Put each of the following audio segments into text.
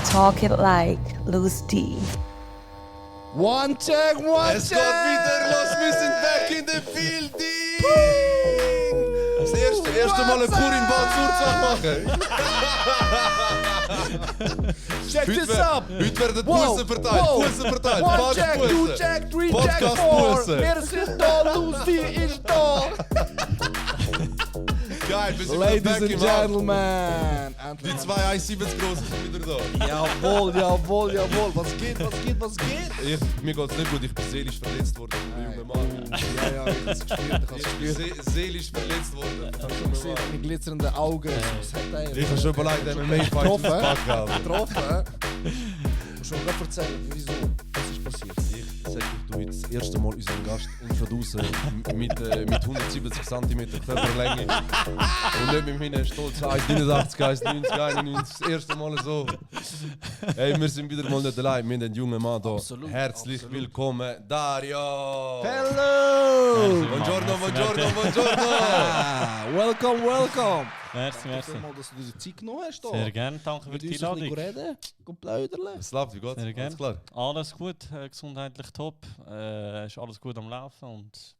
Talk it like Loose D. One check, one Es check! geht wieder los, wir sind back in the building! Das erste Mal ein Kur in Bad Surzach machen. Check this up! Heute werden Wow, Bussen verteilt, wow. Bussen verteilt, One check, two Bussen. check, three Podcast check, four! Bussen. Wir sind da, Loose D ist da! Geil, wir sind Ladies back and im Auto. Gentlemen! Die zwei 1,70 Grossen sind wieder da. Jawohl, jawohl, jawohl! Was geht, was geht, was geht? Mir geht's nicht gut, ich bin seelisch verletzt worden von einem jungen Mann. Ja, ich hab's gespürt, ich hab's Ich bin gespürt. seelisch verletzt worden. Ich hab's gesehen, mit glitzernden Augen. Was hat er? Ich habe schon überlegt, MMA-Fight Getroffen, auszupacken. Alter. Getroffen? Musst du mir gerade erzählen, wieso? Was ist passiert? Ich sag, ich tue jetzt das erste Mal unseren Gast introducen mit 170 cm Körperlänge und nicht mit meinen stolzen 1,89, 1,90, 91. Das erste Mal so. Hey, wir sind wieder mal nicht allein, wir haben einen jungen Mann hier. Absolut, Herzlich absolut. willkommen, Dario! Hello! Buongiorno, buongiorno, buongiorno! Welcome, welcome! Merci, Danke merci. vielmals, dass du dir die Zeit genommen hast. Sehr gerne, danke für Mit die uns ein Einladung. bisschen reden, plaudern. Es läuft, wie geht's? Sehr Alles gerne. klar? Alles gut, gesundheitlich top, ist alles gut am Laufen und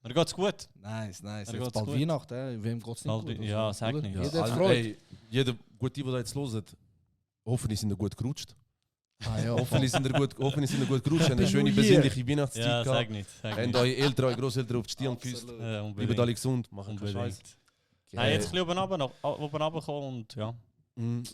mir geht's gut. Nice, nice. Mir Jetzt geht's bald gut. Weihnachten, wem geht's nicht Bald gut? we- ja, sag oder? nicht. Jeder Ja, hat also, Freude. ey, jeder Gute, der jetzt hört, hoffentlich sind ihr gut gerutscht. Ah, ja. Hoffentlich sind ihr gut gerutscht, haben eine Happy schöne, New Year. besinnliche Weihnachtszeit Ja, gehabt. sag nicht. Sag Haben nicht. eure Eltern, eure Grosseltern auf die Stirn geküsst. Absolut. Bleiben Unbedingt. alle gesund, machen keinen Scheiß. Unbedingt. Nein, jetzt ein bisschen oben runtergekommen und ja.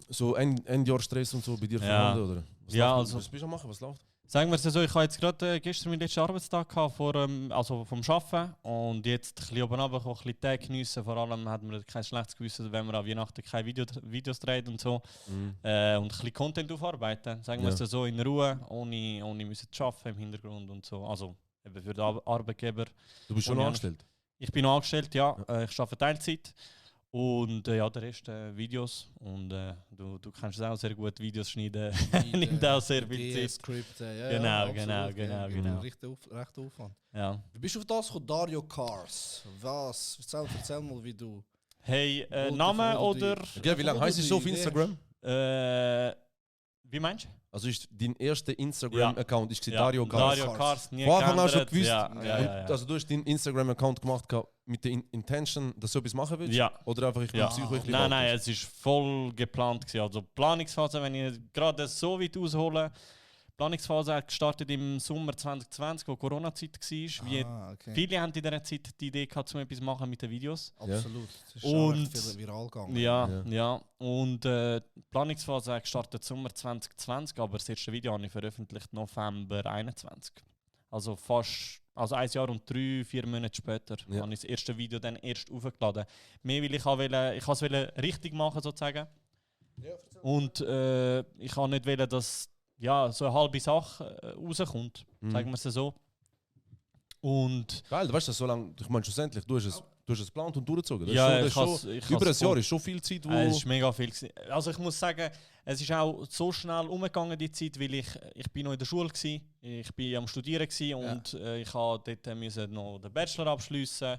So Endjahr Stress und so bei dir Ja. vorhanden, oder? Was Ja, läuft? also- Was bist du am machen? Was läuft? Sagen wir es so, ich habe jetzt gerade gestern meinen letzten Arbeitstag gehabt, also vom Arbeiten und jetzt ein bisschen oben runtergekommen, ein bisschen Tag geniessen. Vor allem hat man kein schlechtes Gewissen, wenn man an Weihnachten keine Videos dreht und so. Und ein bisschen Content aufarbeiten. Sagen wir Ja. es so in Ruhe, ohne müssen zu arbeiten im Hintergrund und so. Also eben für den Arbeitgeber. Du bist schon Und ja. angestellt? Ich bin noch angestellt, ja. Ich arbeite Teilzeit. Und ja, der Rest Videos. Und du kannst auch sehr gut Videos schneiden. Nimmt auch sehr viel Zeit. Skripte, ja. Genau, ja, genau, absolut, genau, ja. genau. Recht Aufwand. Ja. Wie bist du auf das gekommen? Dario Cars. Was? Erzähl mal, wie du... Hey, Oder Name oder oder... Ja, wie lange heißt es so auf die Idee Instagram? Wie meinst du? Also ist dein erster Instagram-Account ist Ja, Dario Cars. Dario Cars, nie Von Anfang an schon geändert. gewusst? Ja, Und, ja, ja, ja. Also du hast deinen Instagram-Account gemacht mit der Intention, dass du etwas machen willst? Ja. Oder einfach ich bin Ja. Psycho, ich Nein, nein, es ist voll geplant gewesen. Also Planungsphase, wenn ich gerade so weit aushole, Planungsphase hat gestartet im Sommer 2020, wo Corona-Zeit war. Wie okay. viele haben in dieser Zeit die Idee gehabt, um etwas zu machen mit den Videos. Absolut. Es ist Und- schon recht viel viral gegangen. Ja, Ja. ja. Und die Planungsphase hat gestartet Sommer 2020, aber das erste Video habe ich veröffentlicht November 2021. Also fast, also 1 Jahr und 3-4 Monate später Ja. habe ich das erste Video dann erst aufgeladen. Mehr weil ich wollte es richtig machen sozusagen. Und ich habe nicht wollen, dass ja, so eine halbe Sache rauskommt, sagen wir es so. Und Geil, du weißt das so lange, ich meine schlussendlich, du hast es geplant und durchgezogen. Das ja, ist ich schon, has- ich über ein has Jahr voll- ist schon viel Zeit, wo... Es ist mega viel gewesen. Also ich muss sagen, es ist auch so schnell umgegangen die Zeit, weil ich bin noch in der Schule gsi, ich bin am Studieren gsi und ich habe dort müssen noch den Bachelor abschließen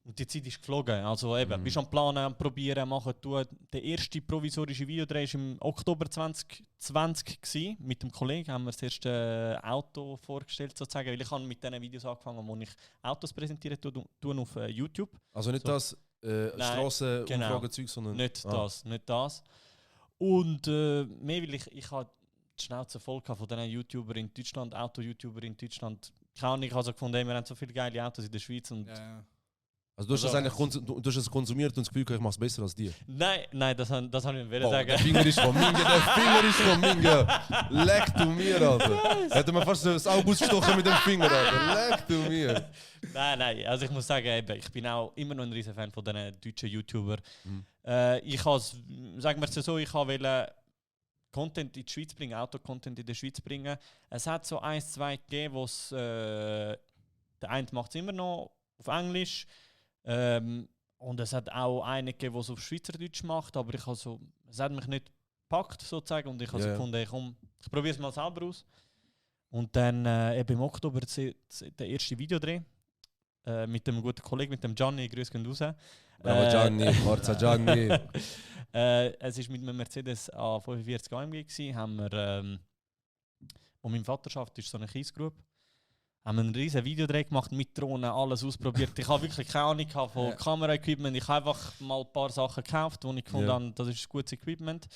und die Zeit ist geflogen. Also eben, bist am Planen, am Probieren, machen, tun. Der erste provisorische Videodreh war im Oktober 2020 gsi. Mit dem Kollegen haben wir das erste Auto vorgestellt sozusagen, weil ich habe mit diesen Videos angefangen, wo ich Autos präsentiere tue auf YouTube. Also nicht So. das Nein, Strassen-Umfragezeug, sondern... Nicht Ah. nicht das. Und mehr, weil ich habe die Schnauze voll gehabt von diesen YouTuber in Deutschland, Auto-YouTuber in Deutschland. Keine Ahnung, ich habe so gefunden, hey, wir haben so viele geile Autos in der Schweiz. Und Ja. Also du hast das Also- eigentlich du hast es konsumiert und das Gefühl, ich mache es besser als dir. Nein, das habe ich nicht Boah, sagen. der Finger ist von Minge, der Finger ist von Minge. Leck du mir, Alter. Hätte man fast so das Auge ausgestochen mit dem Finger, Alter. Leck du mir. Nein, also ich muss sagen, eben, ich bin auch immer noch ein riesen Fan von diesen deutschen YouTubern. Mhm. Ich habe, sagen wir es so, ich wollte Content in die Schweiz bringen, Auto-Content in die Schweiz bringen. Es hat so 1, 2 gegeben, wo es, der eine macht es immer noch auf Englisch. Und es hat auch einen gegeben, der es auf Schweizerdeutsch macht, aber es hat mich nicht gepackt sozusagen und ich habe Ja. gefunden, hey, komm, ich probiere es mal selber aus. Und dann eben im Oktober der erste Videodreh mit dem guten Kollegen, mit dem Gianni, grüß gehen raus. Bravo Gianni, Forza Gianni. Es war mit einem Mercedes A45 AMG gewesen, haben wir, wo mein Vater schafft, ist so eine Kiesgrube. Haben wir ein riesen Videodreh gemacht mit Drohnen, alles ausprobiert. Ich habe wirklich keine Ahnung von Kameraequipment. Ich habe einfach mal ein paar Sachen gekauft, wo ich gefunden habe, das ist ein gutes Equipment.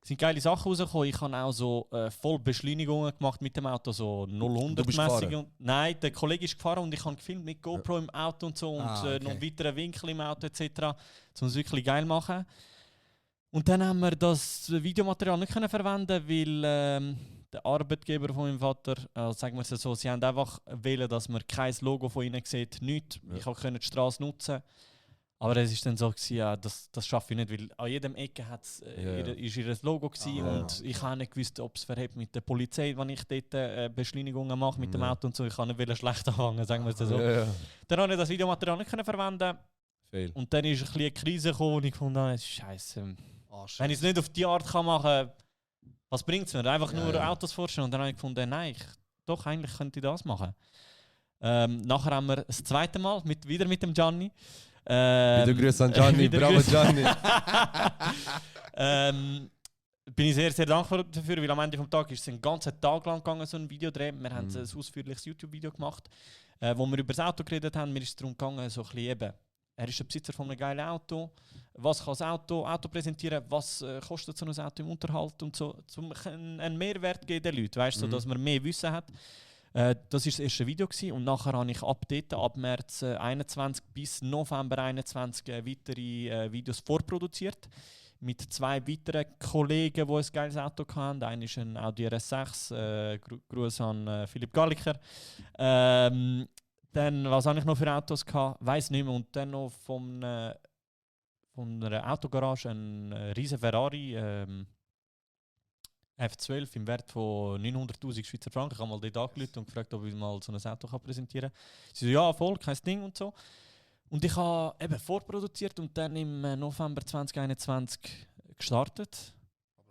Es sind geile Sachen rausgekommen. Ich habe auch so voll Beschleunigungen gemacht mit dem Auto, so 0-100-mäßig. Nein, der Kollege ist gefahren und ich habe gefilmt mit GoPro im Auto und so und noch weitere Winkel im Auto etc., um es wirklich geil machen. Und dann haben wir das Videomaterial nicht können verwenden, weil der Arbeitgeber von meinem Vater, sagen wir es so, sie haben einfach wollen, dass man kein Logo von ihnen sieht, nichts. Ja. Ich konnte die Straße nutzen. Aber es war dann so, ja, das schaffe ich nicht, weil an jedem Ecke ist ihr Logo und ich habe nicht gewusst, ob es verhebt mit der Polizei, wenn ich dort Beschleunigungen mache mit dem Auto und so. Ich kann nicht schlecht anfangen, sagen wir es so. Ja. Dann konnte ich das Videomaterial nicht verwenden. Fail. Und dann ist eine Krise gekommen und ich fand, Scheiße. Wenn ich es nicht auf die Art machen kann, was bringt es mir? Einfach nur Autos forschen. Und dann habe ich gefunden, nein, eigentlich könnte ich das machen. Nachher haben wir das zweite Mal wieder mit dem Gianni. Wieder Grüße an Gianni, bravo Gianni. Bin ich sehr, sehr dankbar dafür, weil am Ende des Tages ist es einen ganzen Tag lang gegangen, so ein Videodreh. Wir haben ein ausführliches YouTube-Video gemacht, wo wir über das Auto geredet haben. Mir ist es darum gegangen, so ein bisschen eben, er ist der Besitzer von einem geilen Auto. Was kann das Auto präsentieren? Was kostet so ein Auto im Unterhalt? Und so, um einen Mehrwert geben den Leuten, weißt, so, dass man mehr Wissen hat. Das war das erste Video gewesen. Und nachher habe ich ab März 21 bis November 21 weitere Videos vorproduziert. Mit 2 weiteren Kollegen, die ein geiles Auto hatten. Einer ist ein Audi RS6. Gruß an Philipp Galliker. Dann, was habe ich noch für Autos gehabt? Weiss nicht mehr. Und dann noch von einer Autogarage ein riesen Ferrari F12 im Wert von 900'000 Schweizer Franken. Ich habe mal dort angerufen und gefragt, ob ich mal so ein Auto präsentieren kann. Sie so, ja, voll, kein Ding und so. Und ich habe eben vorproduziert und dann im November 2021 gestartet.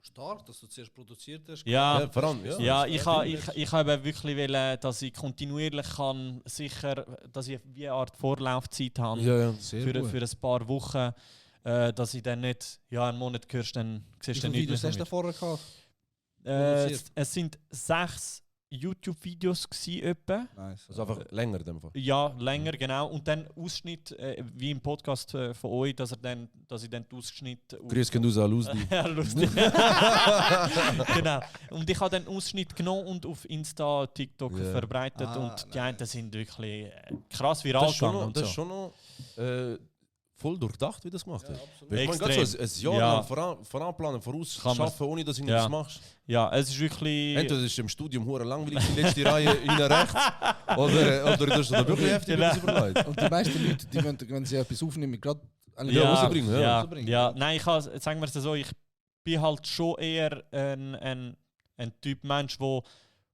Stark, dass du zuerst produziert hast. Ja, vor allem. Ja, ich habe wirklich wollen, dass ich kontinuierlich kann, sicher, dass ich wie eine Art Vorlaufzeit habe für ein paar Wochen, dass ich dann nicht einen Monat hörst, dann siehst du nicht mehr. Wie viele Videos hast du vorher gehabt? Es sind 6 YouTube-Videos etwa. Nice. Also einfach länger in dem Fall. Ja, länger, genau. Und dann Ausschnitt, wie im Podcast von euch, dass ich dann die Ausschnitt... Grüß gehen raus an Lusdi. Ja, lustig. Genau. Und ich habe dann Ausschnitt genommen und auf Insta, TikTok verbreitet. Und die einen sind wirklich krass viral gegangen. Das ist schon noch voll durchdacht, wie du das gemacht hast. Ja, ich meine, so ein Jahr lang voranplanen, vorausschaffen, ohne dass du nichts machst. Ja, es ist wirklich... Entweder ist im Studium hure langweilig, die letzte Reihe innen rechts, oder du hast da wirklich heftig überlegt. Und die meisten Leute, die wenn sie etwas aufnehmen, gerade rausbringen. Ja. Nein, sagen wir es so, ich bin halt schon eher ein Typ Mensch, der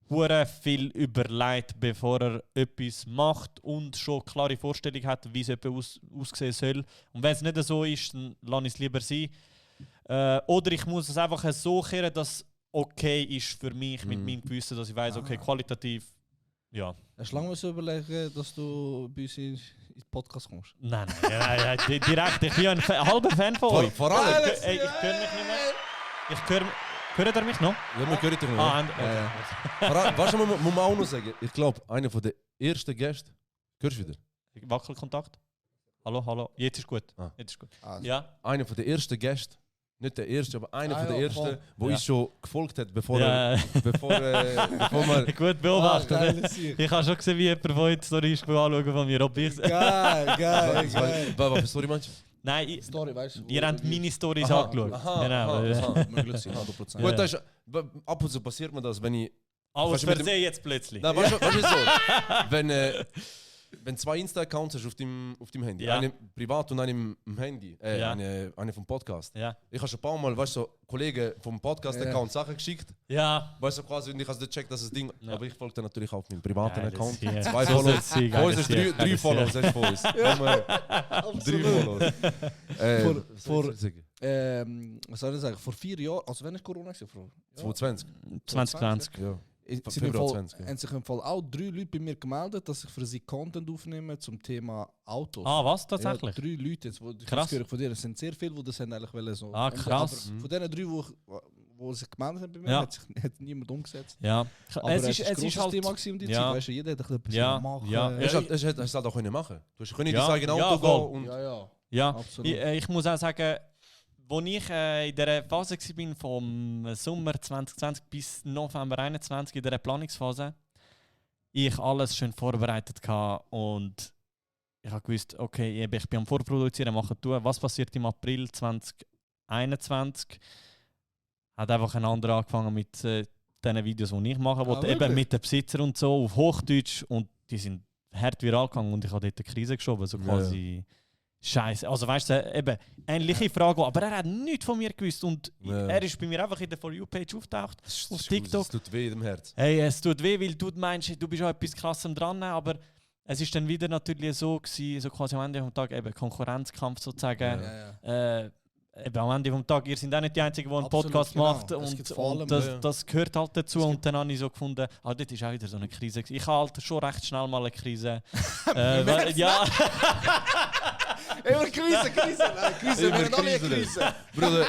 hure viel überlegt, bevor er etwas macht und schon eine klare Vorstellung hat, wie es aussehen soll. Und wenn es nicht so ist, dann lasse ich es lieber sein. Oder ich muss es einfach so kehren, dass es okay ist für mich mit meinem Gewissen, dass ich weiss, okay, qualitativ, ja. Hast du lange überlegen, dass du bei uns in den Podcast kommst? Nein, direkt. Ich bin ein halber Fan von euch. Vor allem. Ich höre mich nicht mehr. Hört ihr mich noch? Ja, wir hören dich noch. Was muss man auch noch sagen? Ich glaube, einer der ersten Gäste. Hörst du wieder? Wackelkontakt? Hallo? Jetzt ist gut. Jetzt ist gut. Ja. Einer der ersten Gäste. Nicht der erste, aber einer der ersten, der uns schon gefolgt hat, bevor wir... Gut beobachtet. Ich habe schon gesehen, wie jemand von euch die Story anschauen von mir. Ob ich Geil. Was für Story meinst du? Nein, Story, weißt du? Ihr habt meine Storys angeschaut. Möglich sein, 100%. Gut, das ist, ab und zu passiert mir das, wenn ich... Alles versehen jetzt plötzlich. Nein, weißt du so? Wenn 2 Insta-Accounts hast auf deinem Handy, einen privat und einen im Handy, eine vom Podcast. Ja. Ich habe schon ein paar Mal, weißt du, so, Kollegen vom Podcast-Account Sachen geschickt. Ja. Weißt du, quasi, und ich habe gecheckt, dass das Ding. Ja. Aber ich folge dann natürlich auf meinem privaten Account. 2 Follows. Follows. Ist 3 Follows, hast du von uns. 3 Follows. Was soll ich sagen? Vor 4 Jahren, also wenn ist Corona? 2020. 2020. Ja. Februar 20. Haben sich im Fall auch 3 Leute bei mir gemeldet, dass ich für sie Content aufnehme zum Thema Autos. Ah, was Ja, tatsächlich? 3 Leute, jetzt, wo ich Krass. das höre von dir, es sind sehr viele, die das haben eigentlich wollen so. Ah, krass. Aber von diesen 3, die sich gemeldet haben bei mir, Ja. hat niemand umgesetzt. Ja, Aber es ist grosses halt. Thema gewesen um die ja. Zeit, weißt du, jeder hat ein bisschen Ja, machen. ja. Hast du halt auch können machen. Du hast können in Ja, dein eigenes ja, Auto voll. gehen und Ja. Ja, Absolut. ich muss auch sagen, als ich in der Phase war, vom Sommer 2020 bis November 2021, in der Planungsphase, ich alles schön vorbereitet hatte und ich habe gewusst, okay, ich bin am Vorproduzieren, machen tun. Was passiert im April 2021? Hat einfach ein anderer angefangen mit den Videos, die ich mache, wo eben wirklich? mit den Besitzern und so auf Hochdeutsch, und die sind hart viral gegangen und ich habe dort eine Krise geschoben, so quasi Scheiße. Also weißt du, eben ähnliche Frage, aber er hat nichts von mir gewusst und Ja. er ist bei mir einfach in der For You-Page auftaucht auf TikTok. Das tut weh im Herz. Hey, es tut weh, weil du meinst, du bist auch etwas Krassem dran, aber es ist dann wieder natürlich so gewesen, so quasi am Ende vom Tag eben Konkurrenzkampf sozusagen. Ja. Eben am Ende vom Tag, ihr seid auch nicht die Einzigen, die einen Absolut, Podcast genau. macht Es gibt vor allem, und das, ja. das gehört halt dazu. Es Und gibt- dann habe ich so gefunden, dort ist auch wieder so eine Krise gewesen. Ich habe halt schon recht schnell mal eine Krise. Weil, ja, Immer Krise. Nein, Krise, wir haben alle eine Krise. Bruder,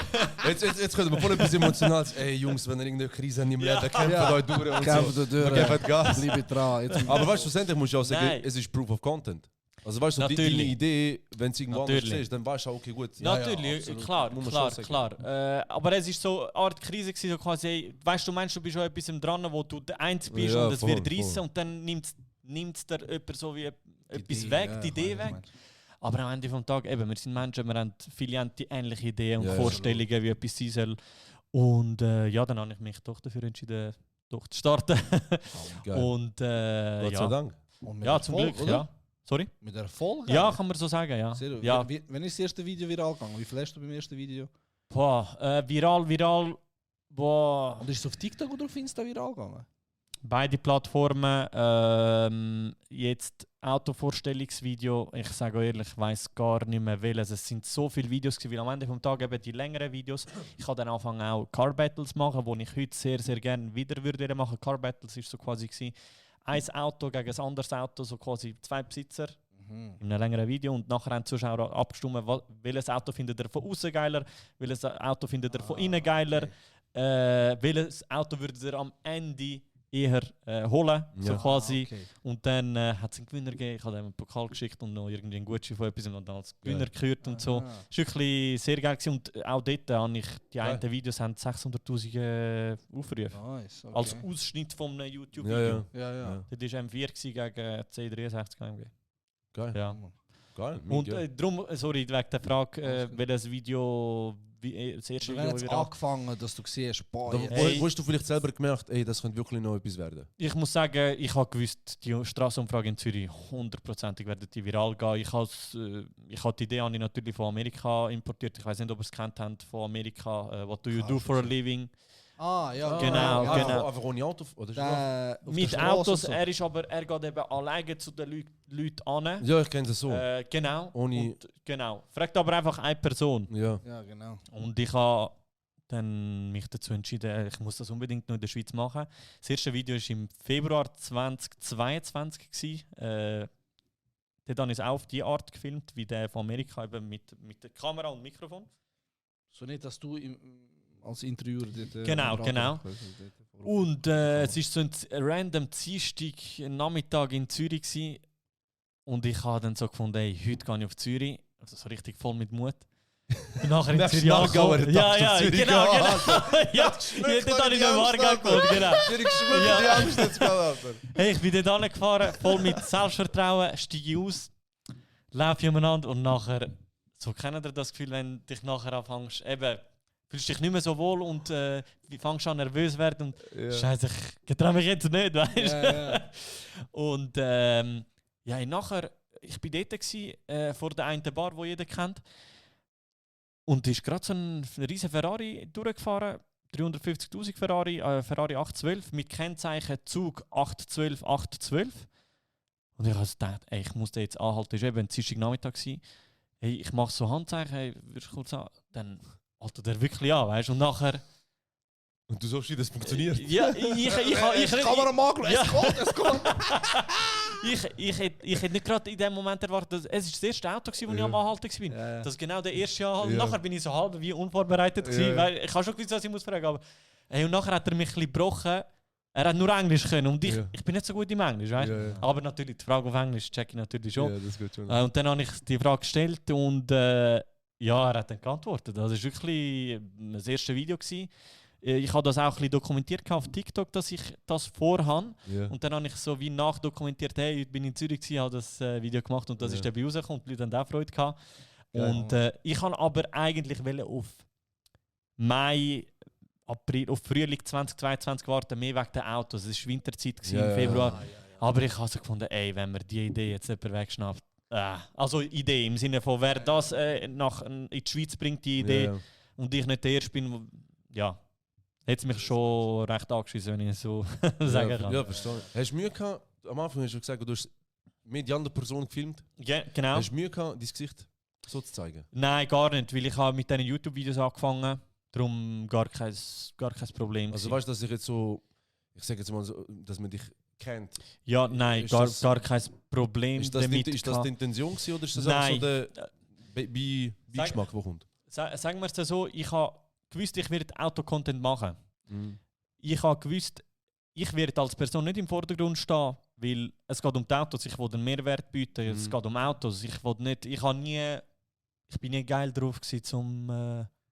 jetzt können wir voll etwas Emotionales. Ey Jungs, wenn ihr irgendeine Krise habt, Ja. dann kämpft Ja. euch durch und Kämpfen so. durch. Wir geben Gas. Bleibe dran. Jetzt- Aber weißt du, schlussendlich musst du auch sagen, Nein. es ist Proof of Content. Also weißt du, deine Natürlich. Idee, wenn es irgendwo anders Natürlich. siehst, dann weißt du auch, okay, gut. natürlich, absolut. klar, Muss man klar, schon sagen. klar. Aber es ist so eine Art Krise gewesen, so quasi, hey, weißt du, meinst du bist schon etwas dran, wo du der Einzige bist Ja, und es voll, wird reissen voll. und dann nimmt dir jemand so wie etwas Idee, weg, ja, die Idee ich weiß, weg. was du Aber am Ende vom Tag, eben, wir sind Menschen, wir haben viele haben die ähnliche Ideen und Ja, Vorstellungen, wie etwas sein soll. Und ja, dann habe ich mich doch dafür entschieden, doch zu starten. Geil. Und Gott sei ja, Dank. Und mit ja, zum Erfolg, Glück, oder? ja. Sorry? Mit Erfolg? Ja, eigentlich? kann man so sagen, ja. Sehr, Ja, Wenn ist das erste Video viral gegangen? Wie viel hast du beim ersten Video? boah, viral, boah. Und ist es auf TikTok oder auf Insta viral gegangen? Beide Plattformen. Jetzt Autovorstellungsvideo. Ich sage euch ehrlich, ich weiß gar nicht mehr welches. Es sind so viele Videos gewesen, weil am Ende vom Tag eben die längeren Videos. Ich habe dann angefangen auch Car Battles machen, wo ich heute sehr, sehr gerne wieder würde machen. Car Battles ist so quasi gewesen, ein Auto gegen ein anderes Auto, so quasi 2 Besitzer in einem längeren Video, und nachher haben die Zuschauer abgestimmt, welches Auto findet ihr von außen geiler, welches Auto findet ihr von innen geiler, welches Auto würdet ihr am Ende eher holen, so Ja. quasi. Okay. Und dann hat es einen Gewinner gegeben, ich habe ihm einen Pokal geschickt und noch irgendwie einen Gutschein von etwas und dann als Gewinner gekürt und so. Ah. Das war wirklich sehr geil gewesen. Und auch dort habe ich, die Geil. einen Videos haben 600'000 Aufrufe. Nice, okay. Als Ausschnitt von einem YouTube-Video. Ja, ja. Ja. Ja. Das war M4 gewesen gegen C63 AMG. Geil. Ja. Geil. Und mega. darum, sorry, wegen der Frage, Alles gut. welches Video, das erste Wenn Video jetzt viral. angefangen, dass du siehst, boah, Da, jetzt. Hey. wo hast du vielleicht selber gemerkt, ey, das könnte wirklich noch etwas werden? Ich muss sagen, ich habe gewusst, die Straßenumfrage in Zürich 100%ig werden die viral gehen. Ich habe die Idee habe ich natürlich von Amerika importiert. Ich weiß nicht, ob ihr es kennt habt von Amerika. What do you do for a living? Ah, ja, Genau, ja. genau. Einfach ohne Auto? Oder ist Der, auf Mit der Straße Autos, so. er geht eben alleine zu den Leuten an. ja, ich kenne das so. Genau. Ohne- Und, genau. Fragt aber einfach eine Person. Ja. Ja, genau. Und ich habe dann mich dazu entschieden, ich muss das unbedingt noch in der Schweiz machen. Das erste Video war im Februar 2022. Dort habe ich es auch auf die Art gefilmt, wie der von Amerika, eben mit der Kamera und Mikrofon. So nicht, dass du als Interviewer dort, Genau, am Radio- genau. Und es war so ein random Dienstag Nachmittag in Zürich gewesen. Und ich habe dann so gefunden, hey, heute gehe ich auf Zürich, also so richtig voll mit Mut. Und nachher in Nächsten Zürich Aargauer angekommen. Tag Ja, auf Zürich genau, gehen, genau. Ja, dort habe ich noch im Aargau gewohnt, genau. Ich schwöre, Ja. die Angst jetzt gerade, Alter. Hey, ich bin dort angefahren, voll mit Selbstvertrauen, steige ich aus, laufe umeinander und nachher, so kennt ihr das Gefühl, wenn dich nachher anfängst, eben, fühlst dich nicht mehr so wohl und fängst an nervös zu werden und Ja. Scheiße, ich getraue mich jetzt nicht, weißt du? Ja. Und ja, nachher, ich war dort gewesen, vor der einen Bar, die jeder kennt. Und da ist gerade so ein riesen Ferrari durchgefahren, 350'000 Ferrari, Ferrari 812 mit Kennzeichen Zug 812 812. Und ich habe gedacht, ey, ich muss den jetzt anhalten. Es war eben ein Dienstagnachmittag gewesen. Hey, ich mache so Handzeichen, hey, würdest du kurz an? Dann haltet er wirklich an, weißt du? Und nachher Und du sagst, das funktioniert. Ja, ich Kameramann, Ja. es geht. ich hätte nicht gerade in dem Moment erwartet, dass es das erste Auto war, wo ich am Anhalten war. Ja. Das ist genau der erste Anhalt. Ja. Nachher bin ich so halb wie unvorbereitet gewesen, Ja. weil ich habe schon gewusst, was ich muss fragen. Aber und nachher hat er mich ein bisschen gebrochen. Er hat nur Englisch können und Ja. ich bin nicht so gut im Englisch, weißt? Ja, ja. Aber natürlich, die Frage auf Englisch check ich natürlich schon. Ja, das geht schon. Und dann habe ich die Frage gestellt und ja, er hat dann geantwortet. Das war wirklich das erste Video gewesen. Ich habe das auch ein bisschen dokumentiert auf TikTok, dass ich das vorhabe. Ja. Und dann habe ich so wie nachdokumentiert, hey, ich bin in Zürich gewesen, habe das Video gemacht und das Ja. ist dann rausgekommen und die Leute haben auch Freude gehabt. Geil. Und ich habe aber eigentlich auf Mai, April, auf Frühling 2022 warten, mehr wegen den Autos. Es war Winterzeit gewesen, Ja, im ja. Februar. Aber ich habe so gefunden, ey, wenn mir die Idee jetzt jemand wegschnappt. Also Idee im Sinne von, wer das in die Schweiz bringt, die Idee, Ja. und ich nicht der Erste bin, ja, hätte es mich schon recht angeschissen, wenn ich so sagen kann. Ja, verstehe. Hast du Mühe gehabt, am Anfang hast du gesagt, du hast mit die andere Person gefilmt. Ja, genau. Hast du Mühe gehabt, dein Gesicht so zu zeigen? Nein, gar nicht, weil ich habe mit diesen YouTube-Videos angefangen. Darum gar kein Problem. Also gewesen. weißt du, dass ich jetzt so, ich sage jetzt mal so, dass man dich kennt. Ja, nein, ist gar das- kein Problem Ist das, damit. ist das die gehabt. Intention gewesen, oder ist das Nein. einfach so der Beigeschmack, der kommt? Sagen wir es so, ich habe gewusst, ich werde Auto-Content machen. Mhm. Ich habe gewusst, ich werde als Person nicht im Vordergrund stehen, weil es geht um die Autos, ich will einen Mehrwert bieten, es Mhm. geht um Autos, ich bin nie geil drauf gewesen zum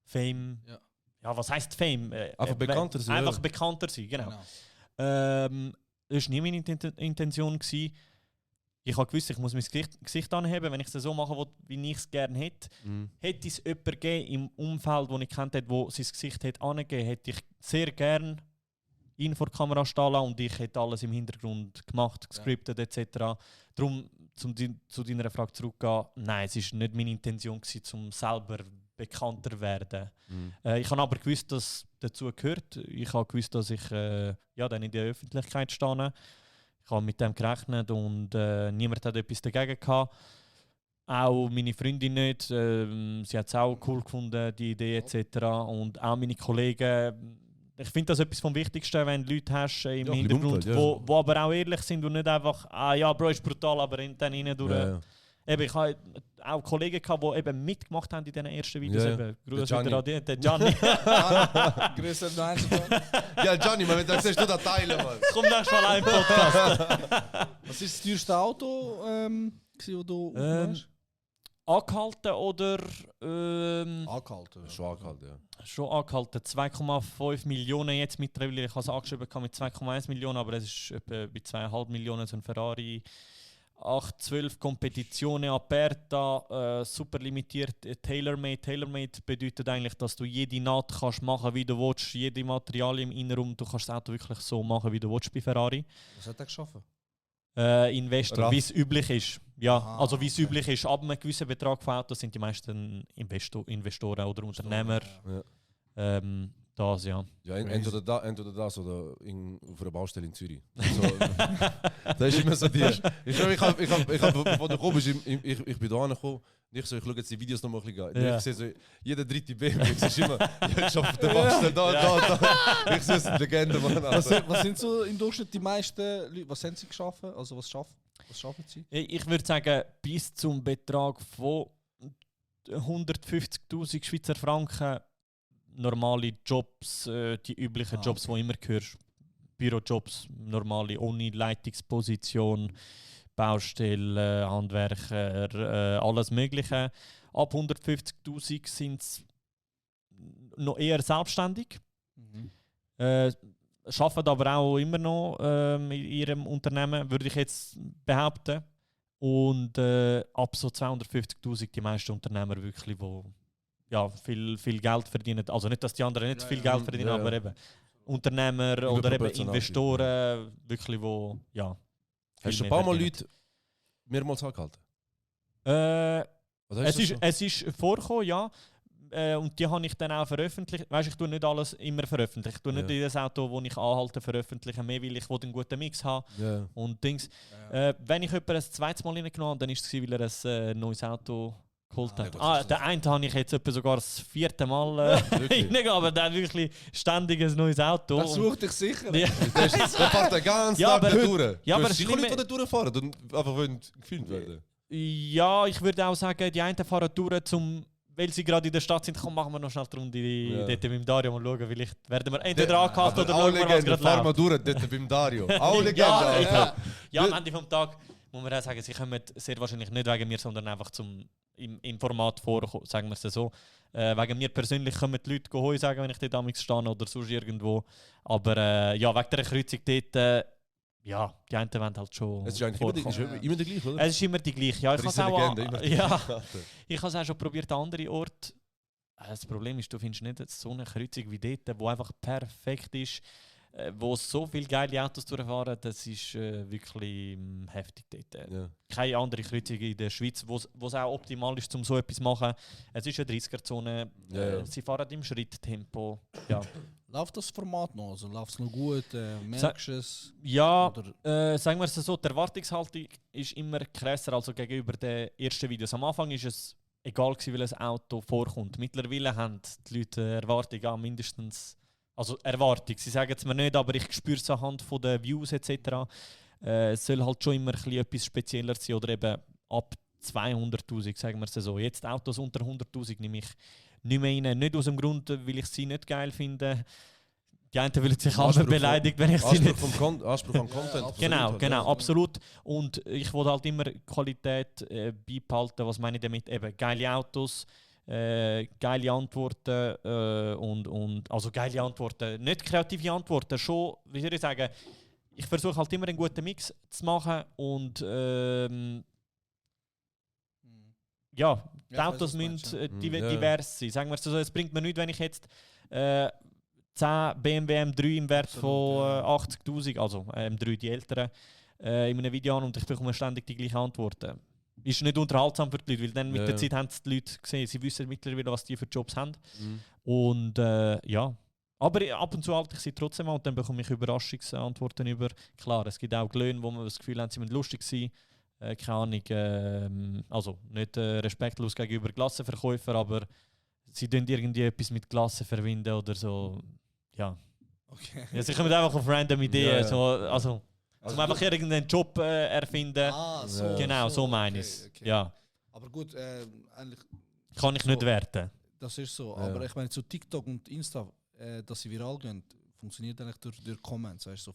Fame. Ja. Ja, was heisst Fame? Einfach bekannter sein, Einfach ja. bekannter sein, genau. Genau. Das war nie meine Intention gewesen. Ich habe gewusst, ich muss mein Gesicht anheben, wenn ich es so machen will, wie ich es gerne hätte. Mhm. Hätte es jemanden gegeben im Umfeld, das ich kennt hätte, der sein Gesicht hätte angegeben, hätte ich sehr gerne ihn vor die Kamera stehen lassen und ich hätte alles im Hintergrund gemacht, gescriptet etc. Darum, zu deiner Frage zurückzugehen, nein, es war nicht meine Intention gewesen, um selber bekannter werden. Mhm. Ich habe aber gewusst, dass dazu gehört. Ich habe gewusst, dass ich dann in der Öffentlichkeit stehe. Ich habe mit dem gerechnet und niemand hat etwas dagegen gehabt. Auch meine Freundin nicht. Sie hat es auch cool gefunden, die Idee etc. Und auch meine Kollegen. Ich finde das etwas vom Wichtigsten, wenn du Leute hast im Ja, Hintergrund, Umfeld, ja. wo aber auch ehrlich sind und nicht einfach, ja, Bro, ist brutal, aber dann rein durch. Ja, ja. Eben, ich habe auch Kollegen gehabt, die eben mitgemacht haben in diesen ersten Videos. Ja. Eben, Grüße Der wieder an dich, der Gianni. Grüße an den Einzelnen. Ja, Gianni, man, dann siehst du da teilen, Mann. Komm nächstes Mal ein Podcast. Was ist das teuerste Auto, das du hast? Angehalten oder Angehalten. Schwach halt, ja. schon angehalten? 2,5 Millionen jetzt mittlerweile. Ich habe es angeschrieben mit 2,1 Millionen, aber es ist etwa bei 2,5 Millionen so ein Ferrari. 8, 12 Kompetitionen aperta, super limitiert, tailor-made. Tailor-made bedeutet eigentlich, dass du jede Naht kannst machen, wie du willst, jede Materialien im Innenraum, du kannst das Auto wirklich so machen, wie du willst bei Ferrari. Was hat er geschaffen? Investor, Raff. wie es üblich ist. Ja, Aha, also wie es okay. üblich ist. Ab einem gewissen Betrag von Autos sind die meisten Investoren oder Unternehmer. Ja. Das, ja. Ja, entweder das oder auf einer Baustelle in Zürich. So, das ist immer so die. Ich hab, bevor du kommst, ich bin da angekommen. Ich schaue jetzt die Videos noch mal ein bisschen. Ja. Ich sehe so, jeder dritte BMW. Ich sehe immer, ich arbeite auf der Baustelle, da. Ich sehe es, Legende, Mann. Was sind so im Durchschnitt die meisten Leute? Was haben sie geschaffen? Also was schaffen sie? Ich würde sagen, bis zum Betrag von 150'000 Schweizer Franken normale Jobs, die üblichen Jobs, die immer hörst. Bürojobs, normale, ohne Leitungsposition, Baustelle, Handwerker, alles Mögliche. Ab 150'000 sind sie noch eher selbstständig. Arbeiten aber auch immer noch in ihrem Unternehmen, würde ich jetzt behaupten. Und ab so 250'000 die meisten Unternehmer wirklich, wo ja, viel Geld verdienen. Also nicht, dass die anderen nicht viel Geld verdienen, ja, ja. aber eben Unternehmer oder eben Überproportional. Investoren, wirklich, wo ja. Hast du viel ein paar mehr Mal verdienen. Leute mehrmals angehalten? Oder hast Es du ist, das es ist vorgekommen, ja. Und die habe ich dann auch veröffentlicht. Weißt, ich tue nicht alles immer veröffentlichen. Ich tue nicht Ja. jedes Auto, das ich anhalte, veröffentlichen. Mehr, weil ich einen guten Mix habe. schon? Ja. Und Dings. Wenn ich jemanden ein zweites Mal reingenommen habe, dann war es, weil er ein neues Auto geholt hat. gut, Den einen habe ich jetzt etwa sogar das 4. Mal reingegeben, aber der hat wirklich ständig ein neues Auto. Das sucht dich sicher. Ja. Der fährt den ganzen Ja, Tag aber- durch. ja, aber es das sind Leute, Schlimme- die da durchfahren und einfach wollen gefilmt werden. Ja, ich würde auch sagen, die einen fahren durch, weil sie gerade in der Stadt sind. Komm, machen wir noch schnell die Runde dort beim Dario mal schauen. Vielleicht werden wir entweder angehalten oder schauen wir, was gerade fahren wir läuft. durch, dort beim Dario. Auch Legende. Ja, Alter. ja, am Ende vom Tag muss man auch sagen, sie kommen sehr wahrscheinlich nicht wegen mir, sondern einfach im Format vorkommen, sagen wir es so. Wegen mir persönlich kommen die Leute Hoi sagen, wenn ich dort damals stehe oder sonst irgendwo. Aber ja, wegen der Kreuzung dort, ja, die einen wollen halt schon Es ist eigentlich immer der gleiche, oder? Es ist immer die gleiche. Ja, ich Das habe ist es eine Legende, immer auch, die ja, gleiche. ich habe es auch schon probiert an anderen Orten. Das Problem ist, du findest nicht so eine Kreuzung wie dort, die einfach perfekt ist, wo so viele geile Autos durchfahren. Das ist wirklich heftig dort. Ja. Keine andere Kreuzung in der Schweiz, wo es auch optimal ist, um so etwas zu machen. Es ist eine 30er-Zone, Ja. sie fahren im Schritttempo. Ja, Läuft das Format noch? Also, läuft es noch gut? Merkst du es? ja Oder? sagen wir es so, die Erwartungshaltung ist immer krasser als gegenüber den ersten Videos. Am Anfang ist es egal gewesen, welches Auto vorkommt. Mittlerweile haben die Leute Erwartungen an mindestens... Also Erwartung, sie sagen es mir nicht, aber ich spüre es anhand von den Views etc. Es soll halt schon immer ein bisschen etwas spezieller sein oder eben ab 200'000, sagen wir es so. Jetzt Autos unter 100'000 nehme ich nicht mehr rein. Nicht aus dem Grund, weil ich sie nicht geil finde. Die einen fühlen sich aber Anspruch beleidigt, wenn ich sie nicht... Anspruch an Content. Genau, absolut. Und ich will halt immer Qualität beibehalten. Was meine ich damit? Eben geile Autos, geile Antworten also geile Antworten, nicht kreative Antworten, schon, wie soll ich sagen, ich versuche halt immer einen guten Mix zu machen und ja, die Ja, ich Autos weiss, was du meinst, müssen Ja. divers sein. Sagen wir es so, es bringt mir nichts, wenn ich jetzt 10 BMW M3 im Wert Absolut, von ja. 80'000, also M3 die älteren, in einem Video an und ich bekomme ständig die gleichen Antworten. Ist nicht unterhaltsam für die Leute, weil dann mit Ja. der Zeit haben es die Leute gesehen, sie wissen mittlerweile, was die für Jobs haben. Mhm. Und ja, aber ab und zu halte ich sie trotzdem an und dann bekomme ich Überraschungsantworten über. Klar, es gibt auch Löhne, wo man das Gefühl hat, sie müssen lustig sein. Keine Ahnung, also nicht respektlos gegenüber Klassenverkäufern, aber sie tun irgendwie etwas mit Klasse verbinden oder so. Ja. Okay. Ja, sie kommen einfach auf random Ideen, Ja, ja. so, also zum einfach irgendeinen Job erfinden. Ah, so, Genau, so meine ich es. Ja, Aber gut, eigentlich, kann ich nicht werten. das ist so. Ja. Aber ich meine, so TikTok und Insta, dass sie viral gehen, funktioniert eigentlich durch Comments. Weißt, so,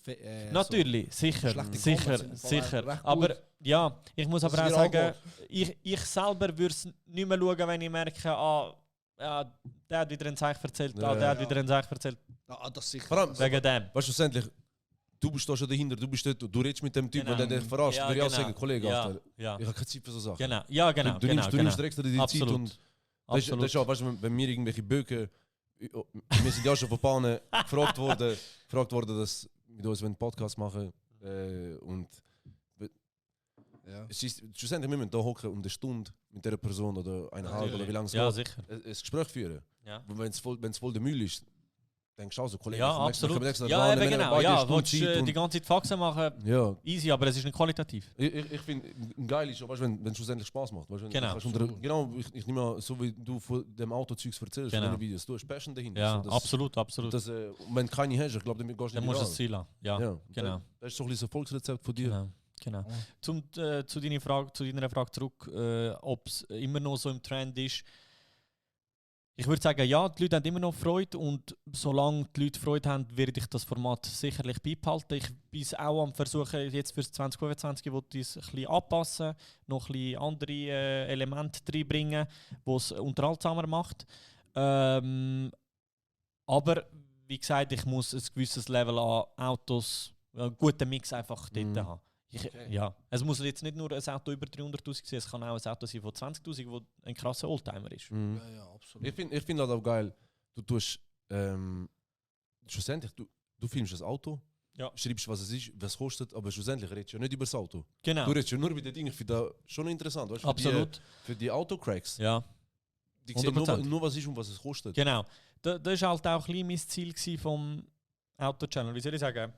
Natürlich, sicher, schlechte sicher, Comments sind im Fall sicher. recht gut. Aber ja, ich muss Dass aber auch es sagen, viral ich selber würde es nicht mehr schauen, wenn ich merke, ja, der hat wieder ein Zeichen erzählt, Ja, der hat ja. wieder ein Zeichen erzählt. So, das sicher. Vor allem, Wegen dem. weißt du, schlussendlich, du bist da schon dahinter, du bist dort, du redest mit dem Typ, Genau. wenn der dich verarscht, Ja, würde ich auch genau. sagen, Kollege, Ja, Alter, ja. ich habe keine Zeit für so Sachen. Genau, ja, genau. Du nimmst dir extra die Zeit Absolut. und das ist Absolut. auch, weißt du, wenn mir irgendwelche Böcke, wir sind ja schon von Bahnen gefragt worden, dass wir mit uns einen Podcast machen und Ja. es ist, schlussendlich müssen wir da hocken und eine Stunde mit dieser Person oder eine halbe oder wie lange es Ja, geht, sicher. ein Gespräch führen. Ja. Wenn es voll der Müll ist, denkst du auch so, Kollege, Ja, wir kommen absolut. extra Ja, dran, eben wir nehmen genau. beide Ja, eine Stunde willst Zeit die und- ganze Zeit Faxen machen, Ja. easy, aber es ist nicht qualitativ. Ich finde, geil ist, weißt, wenn es schlussendlich Spaß macht. Weißt, wenn Genau. du genau, ich nehme mal, so wie du von dem Autozeugs erzählst, Genau. von den Videos, du hast Passion dahinter. Ja, so, das, absolut, absolut. Das, wenn du keine hast, ich glaube, dann gehst du Dann nicht musst du viral. das Ziel haben. Ja, Ja, genau. Das ist so ein bisschen ein Volksrezept von dir. Genau. Zu deiner Frage zurück, ob es immer noch so im Trend ist. Ich würde sagen, ja, die Leute haben immer noch Freude und solange die Leute Freude haben, werde ich das Format sicherlich beibehalten. Ich bin es auch am Versuchen, jetzt für 2025 will ich es ein bisschen anpassen, noch ein bisschen andere Elemente reinbringen, die es unterhaltsamer macht. Aber wie gesagt, ich muss ein gewisses Level an Autos, einen guten Mix einfach dort haben. Ja. Es muss jetzt nicht nur ein Auto über 300'000 sein, es kann auch ein Auto sein von 20'000, das ein krasser Oldtimer ist. Mhm. Ja, ja, absolut. Ich find halt auch geil, du tust, schlussendlich, du filmst das Auto, Ja. schreibst, was es ist, was es kostet, aber schlussendlich redest du ja nicht über das Auto. Genau, Du redest ja nur über die Dinge, ich finde das schon interessant. Weißt, absolut. Für die Autocracks, Ja, die sehen nur, 100%. nur was ist und was es kostet. genau. Das war halt auch ein bisschen mein Ziel vom Auto-Channel. Wie soll ich sagen?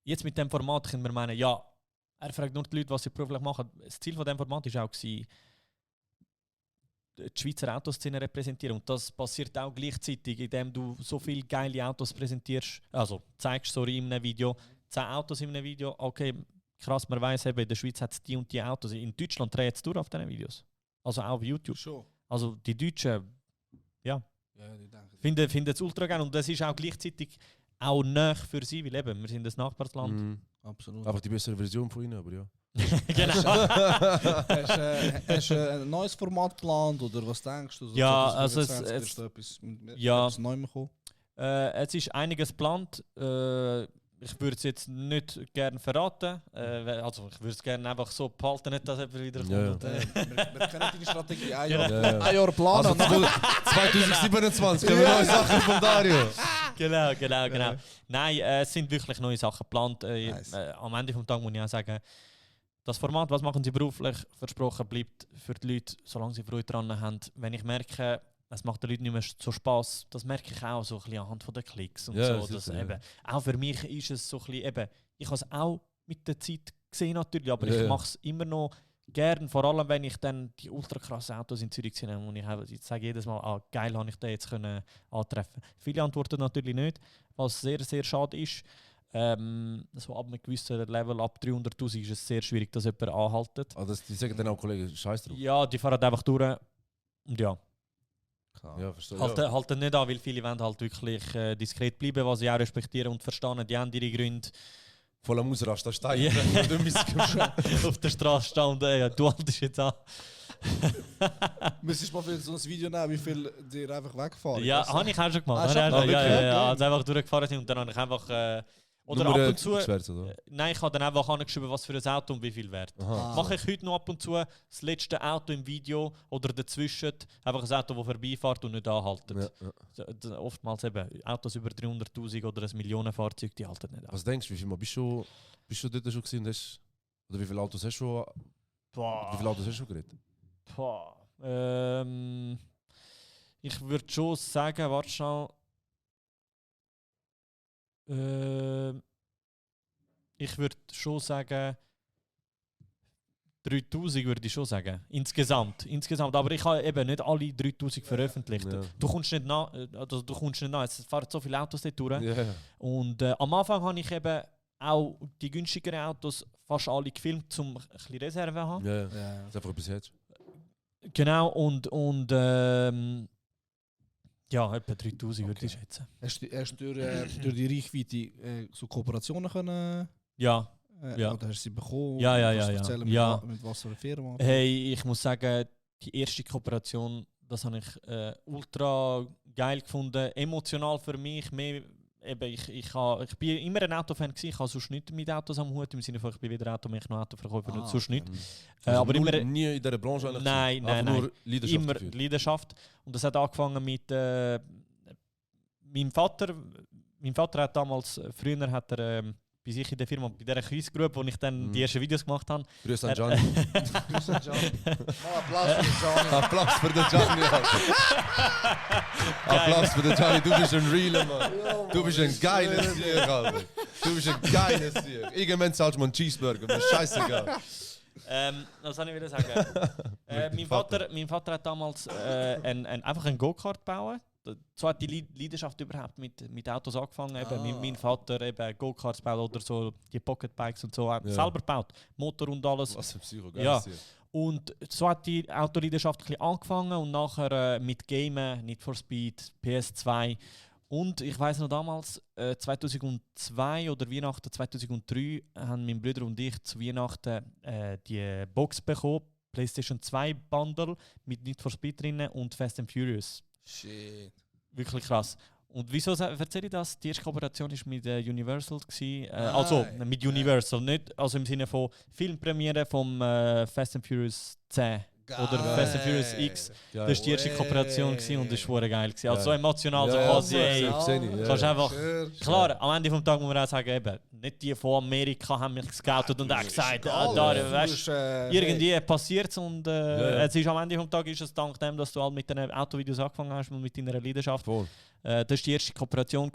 Jetzt mit dem Format können wir meinen, ja, er fragt nur die Leute, was sie beruflich machen. Das Ziel von dem Format war auch, die Schweizer Autoszene repräsentieren. Und das passiert auch gleichzeitig, indem du so viele geile Autos präsentierst, also zeigst, sorry, in einem Video, 10 Autos in einem Video, okay, krass, man weiss eben, in der Schweiz hat es die und die Autos. In Deutschland drehen es durch auf diesen Videos. Also auch auf YouTube. Schon. Also die Deutschen, Ja, die denken. finden es ultra geil. Und das ist auch gleichzeitig auch nah für sie, weil eben, wir sind das Nachbarsland. Mhm. Absolut. Einfach die bessere Version von ihnen, aber ja. Genau. Hast du ein neues Format geplant oder was denkst du? Ja, 2025 also wirst du etwas, ja. etwas Neues kommen? Es ist einiges geplant. Ich würde es jetzt nicht gerne verraten. Also ich würde es gerne einfach so behalten, nicht, dass jemand wieder kommt. Ja. Und, Wir kennen deine Strategie ein Genau. Jahr, Ja, ja. ein Jahr planen. Also 2027 können wir neue Sachen von Dario. Genau. Nein, es sind wirklich neue Sachen geplant. Nice. Am Ende des Tages muss ich auch sagen, das Format, was machen Sie beruflich, versprochen bleibt für die Leute, solange sie Freude daran haben. Wenn ich merke, es macht den Leuten nicht mehr so Spass, das merke ich auch so ein bisschen anhand von den Klicks und Ja, so. Dass sicher, ja. eben, auch für mich ist es so ein bisschen, eben, ich habe es auch mit der Zeit gesehen natürlich, aber Ja, ich ja. mache es immer noch gern, vor allem wenn ich dann die ultra krassen Autos in Zürich sehe und ich sage jedes Mal, geil, habe ich den jetzt können antreffen. Viele antworten natürlich nicht, was sehr, sehr schade ist. So ab einem gewissen Level, ab 300'000 ist es sehr schwierig, dass jemand anhaltet. Ah, die sagen dann auch Kollegen, scheiß drauf. Ja, die fahren einfach durch und ja. Ja, verstehe. Halten nicht an, weil viele wollen halt wirklich diskret bleiben, was ich auch respektiere und verstehen. Die haben ihre Gründe. Voll am Ausrasten, Stein. Ja. Ja. Auf der Straße stehen und du haltest jetzt an. Müsstest du mal für so ein Video nehmen, wie viel dir einfach wegfahren? Ja, Weißt du? habe ich auch schon gemacht. Ah, schon? Ja, also einfach durchgefahren sind und dann habe ich einfach... oder ab und zu... Oder? Nein, ich habe dann einfach angeschrieben, was für ein Auto und wie viel wert. Aha. Mache ich heute noch ab und zu das letzte Auto im Video oder dazwischen einfach ein Auto, das vorbeifährt und nicht anhaltet. Ja. Oftmals eben Autos über 300'000 oder ein Millionenfahrzeug, die halten nicht an. Was denkst du, wie viel Mal bist du dort schon gewesen? Oder wie viele Autos hast du schon? Wie viele Autos hast du schon geredet? Ich würde schon sagen, warte schnell. Ich würde schon sagen, 3000 würde ich schon sagen. Insgesamt. Aber ich habe eben nicht alle 3000 veröffentlicht. Ja. Du kommst nicht nach. Es fahren so viele Autos dort durch. Ja. Und am Anfang habe ich eben auch die günstigeren Autos fast alle gefilmt, um ein bisschen Reserve zu haben. Ja. Ja, Das ja. ist einfach etwas jetzt. Genau, und ja, etwa 3000 würde ich schätzen. Hast du durch die Reichweite so Kooperationen können? Ja. Ja. Oder hast du sie bekommen? Ja. Kannst du erzählen, Ja. Mit was für einer Firma? Hey, ich muss sagen, die erste Kooperation, das habe ich ultra geil gefunden. Emotional für mich. Mehr, eben, ich bin immer ein Autofan gewesen. Ich habe sonst nicht mit Autos am Hut. Im Sinne von, ich bin weder Autoverkäufer noch sonst nicht. Aber immer... nie in dieser Branche eigentlich. Nein. Nur Leidenschaft Immer dafür. Leidenschaft. Und das hat angefangen mit meinem Vater. Mein Vater hat damals, früher hat er bei sich in der Firma, bei dieser Quizgruppe, wo ich dann die ersten Videos gemacht habe. Grüß an Gianni. Grüß an Gianni. Applaus für den Gianni. Applaus für den Gianni. Applaus für den Gianni. Du bist ein realer Mann. Du bist ein geiles Tier, Alter. Du bist ein geiles Tier. Irgendwann zahlst du mal einen Cheeseburger. Mir ist scheißegal. Was soll ich wieder sagen? Mein Vater hat damals einfach einen Go-Kart gebaut. So hat die Leidenschaft überhaupt mit Autos angefangen. Eben, mein Vater eben Go-Karts baut oder so die Pocketbikes und so. Hat selber gebaut. Motor und alles. Was ein Psycho, Ja. geiles Tier. Und so hat die Autoleidenschaft ein bisschen angefangen und nachher mit Gamen, Need for Speed, PS2. Und ich weiß noch damals, 2002 oder Weihnachten 2003 haben mein Bruder und ich zu Weihnachten die Box bekommen, PlayStation 2 Bundle mit Need for Speed drinnen und Fast and Furious. Shit. Wirklich krass. Und wieso erzähle ich das? Die erste Kooperation war mit Universal. Also mit Universal, nicht also im Sinne von Filmpremiere vom Fast and Furious 10 oder Fast and Furious X. Geil. Das war die erste Kooperation und das war geil. Also so emotional, so Ja, quasi, ja, ey, ja, sehe ich, ja. kannst einfach... Schön. Klar, am Ende des Tages muss man auch sagen, eben, nicht die von Amerika haben mich gescoutet und auch gesagt, weißt, irgendwie passiert es und es ist am Ende des Tages ist es dank dem, dass du halt mit den Autovideos angefangen hast und mit deiner Leidenschaft. Voll. Das war die erste Kooperation.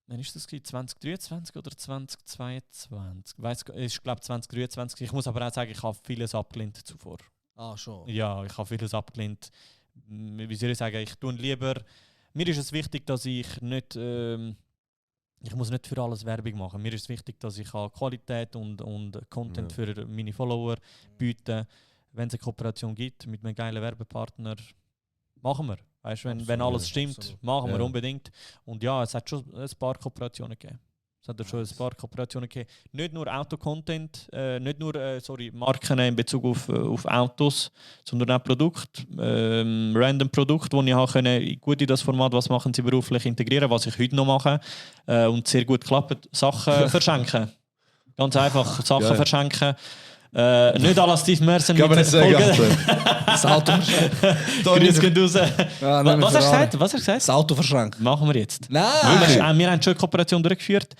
Wann war das? 2023 oder 2022? Es ist, glaube ich, 2023. Ich muss aber auch sagen, ich habe vieles abgelehnt zuvor. Ah, schon. Ja, ich habe vieles abgelehnt. Wie soll ich sagen, ich tue lieber... Mir ist es wichtig, dass ich nicht... ich muss nicht für alles Werbung machen. Mir ist es wichtig, dass ich Qualität und Content für meine Follower biete. Wenn es eine Kooperation gibt mit einem geilen Werbepartner, machen wir. Weißt, wenn alles stimmt, machen wir unbedingt. Und ja, es hat schon ein paar Kooperationen gegeben. Nicht nur Auto-Content, nicht nur Marken in Bezug auf Autos, sondern auch Produkte, random Produkte, die ich gut in das Format «Was machen Sie beruflich?» integrieren, was ich heute noch mache und sehr gut klappt. Sachen verschenken. Ganz einfach, Sachen verschenken. Nicht alle Steve Merson Kann man nicht sagen. Das Auto Grüß geht raus. Ja, Was hast du gesagt? Das Auto verschränkt. Machen wir jetzt. Nein! Wir haben schon eine Kooperation durchgeführt.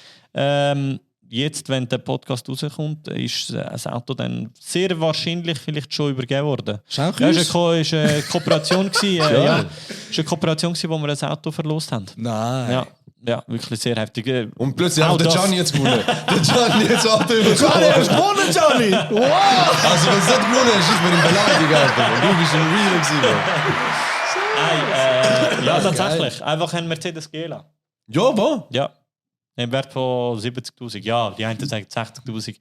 Jetzt, wenn der Podcast rauskommt, ist das Auto dann sehr wahrscheinlich vielleicht schon übergeben worden. Schenk Ja, uns. es war eine Kooperation, es war eine Kooperation, wo wir ein Auto verlost haben. Nein. Ja, wirklich sehr heftig. Und plötzlich Auch hat der das. Gianni jetzt gewonnen. Der Gianni jetzt Auto Gianni, hast überkommen. du gewonnen, Gianni! Wow! Also wenn es nicht gewonnen hast, ist mir ein Beleidigung, Alter. Und du bist ein Real gewesen. Nein, ja, tatsächlich. Einfach ein Mercedes GLA. Ja, was? Ja. Im Wert von 70'000. Ja, die einen sagen 60'000.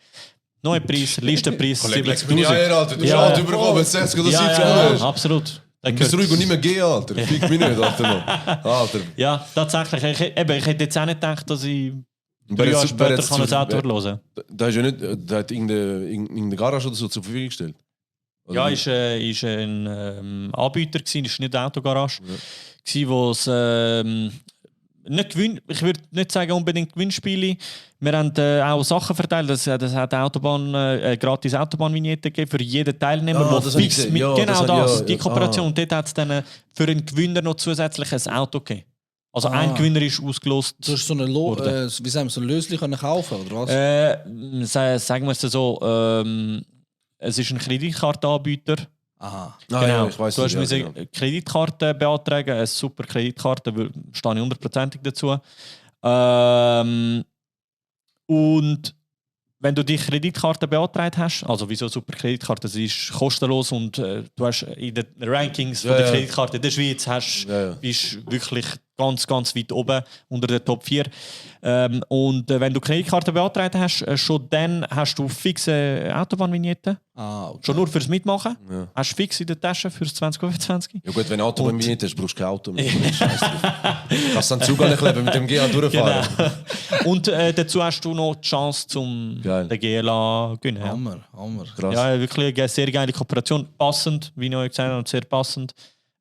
Neuer Preis, Listenpreis Lex bin ich 70'000. her, Alter. Du hast Ja, Auto ja. überkommen, wenn es 60 oder 70 Ja, gewonnen hast. absolut. Du bist ruhig und nicht mehr gehen, Alter. Fick mich nicht, Alter. Noch. Alter. Ja, tatsächlich. Ich hätte jetzt auch nicht gedacht, dass ich Wer 3 Jahre jetzt- später wer jetzt kann ein zu- Auto wer- hören. Da ist ja nicht, da hat irgendeine Garage oder so zur Verfügung gestellt. Oder Ja, nicht? ist ein Anbieter gewesen, ist nicht eine Autogarage, gewesen, wo es nicht ich würde nicht sagen unbedingt Gewinnspiele. Wir haben auch Sachen verteilt. Das hat gratis Autobahnvignette gegeben für jeden Teilnehmer, Ah, der das hab ich fix gesehen. mit Ja, genau das hab das, ich- ja, die ja. Kooperation. Und dort hat es dann für einen Gewinner noch zusätzlich ein Auto gegeben. Also ein Gewinner ist ausgelost. Du hast so eine wie sagen wir, so ein Lösli können kaufen, oder was? Sagen wir es so, es ist ein Kreditkartenanbieter. Aha. Ah, Genau. ja, ich weiss Du hast nicht, ja, eine Kreditkarte beantragen, eine super Kreditkarte, stehe ich 100%ig dazu. Und wenn du die Kreditkarte beantragt hast, also wieso super Kreditkarte, sie ist kostenlos und du hast in den Rankings von der Kreditkarte in der Schweiz bist wirklich ganz, ganz weit oben unter den Top 4. Und wenn du Kreditkarte beantragt hast, schon dann hast du fixe Autobahnvignetten. Ah, okay. Schon nur fürs Mitmachen. Hast du fix in der Tasche fürs 2025. Ja gut, wenn du Auto bei mir nicht hast, brauchst du kein Auto mehr. Scheiße drauf. Kannst dann Zug ankleben mit dem GA durchfahren. Genau. Und dazu hast du noch die Chance, zum Geil. den GLA zu gewinnen. Ja. Hammer. Krass. Ja, wirklich eine sehr geile Kooperation. Passend, wie ich euch gesagt habe, sehr passend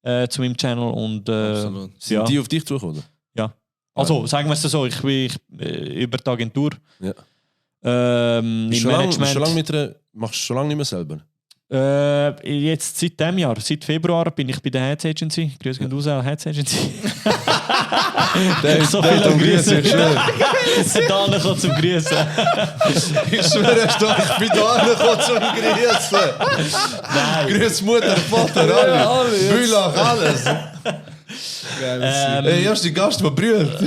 zu meinem Channel. Und, Absolut. Sind ja. die auf dich zugekommen? Ja. Also, sagen wir es so, ich bin über die Agentur. Ja. Im Management. Machst du schon lange nicht mehr selber? Jetzt seit diesem Jahr, seit Februar, bin ich bei der Heads Agency. Grüß gehen raus an Heads Agency. So viel am Grüßen. Da noch zum Grüßen. Ich schwöre, ich bin da angekommen zum Grüßen. Nein. Grüß Mutter, Vater, alle. Bülach, alles. Ey, erste Gast, der brüllt.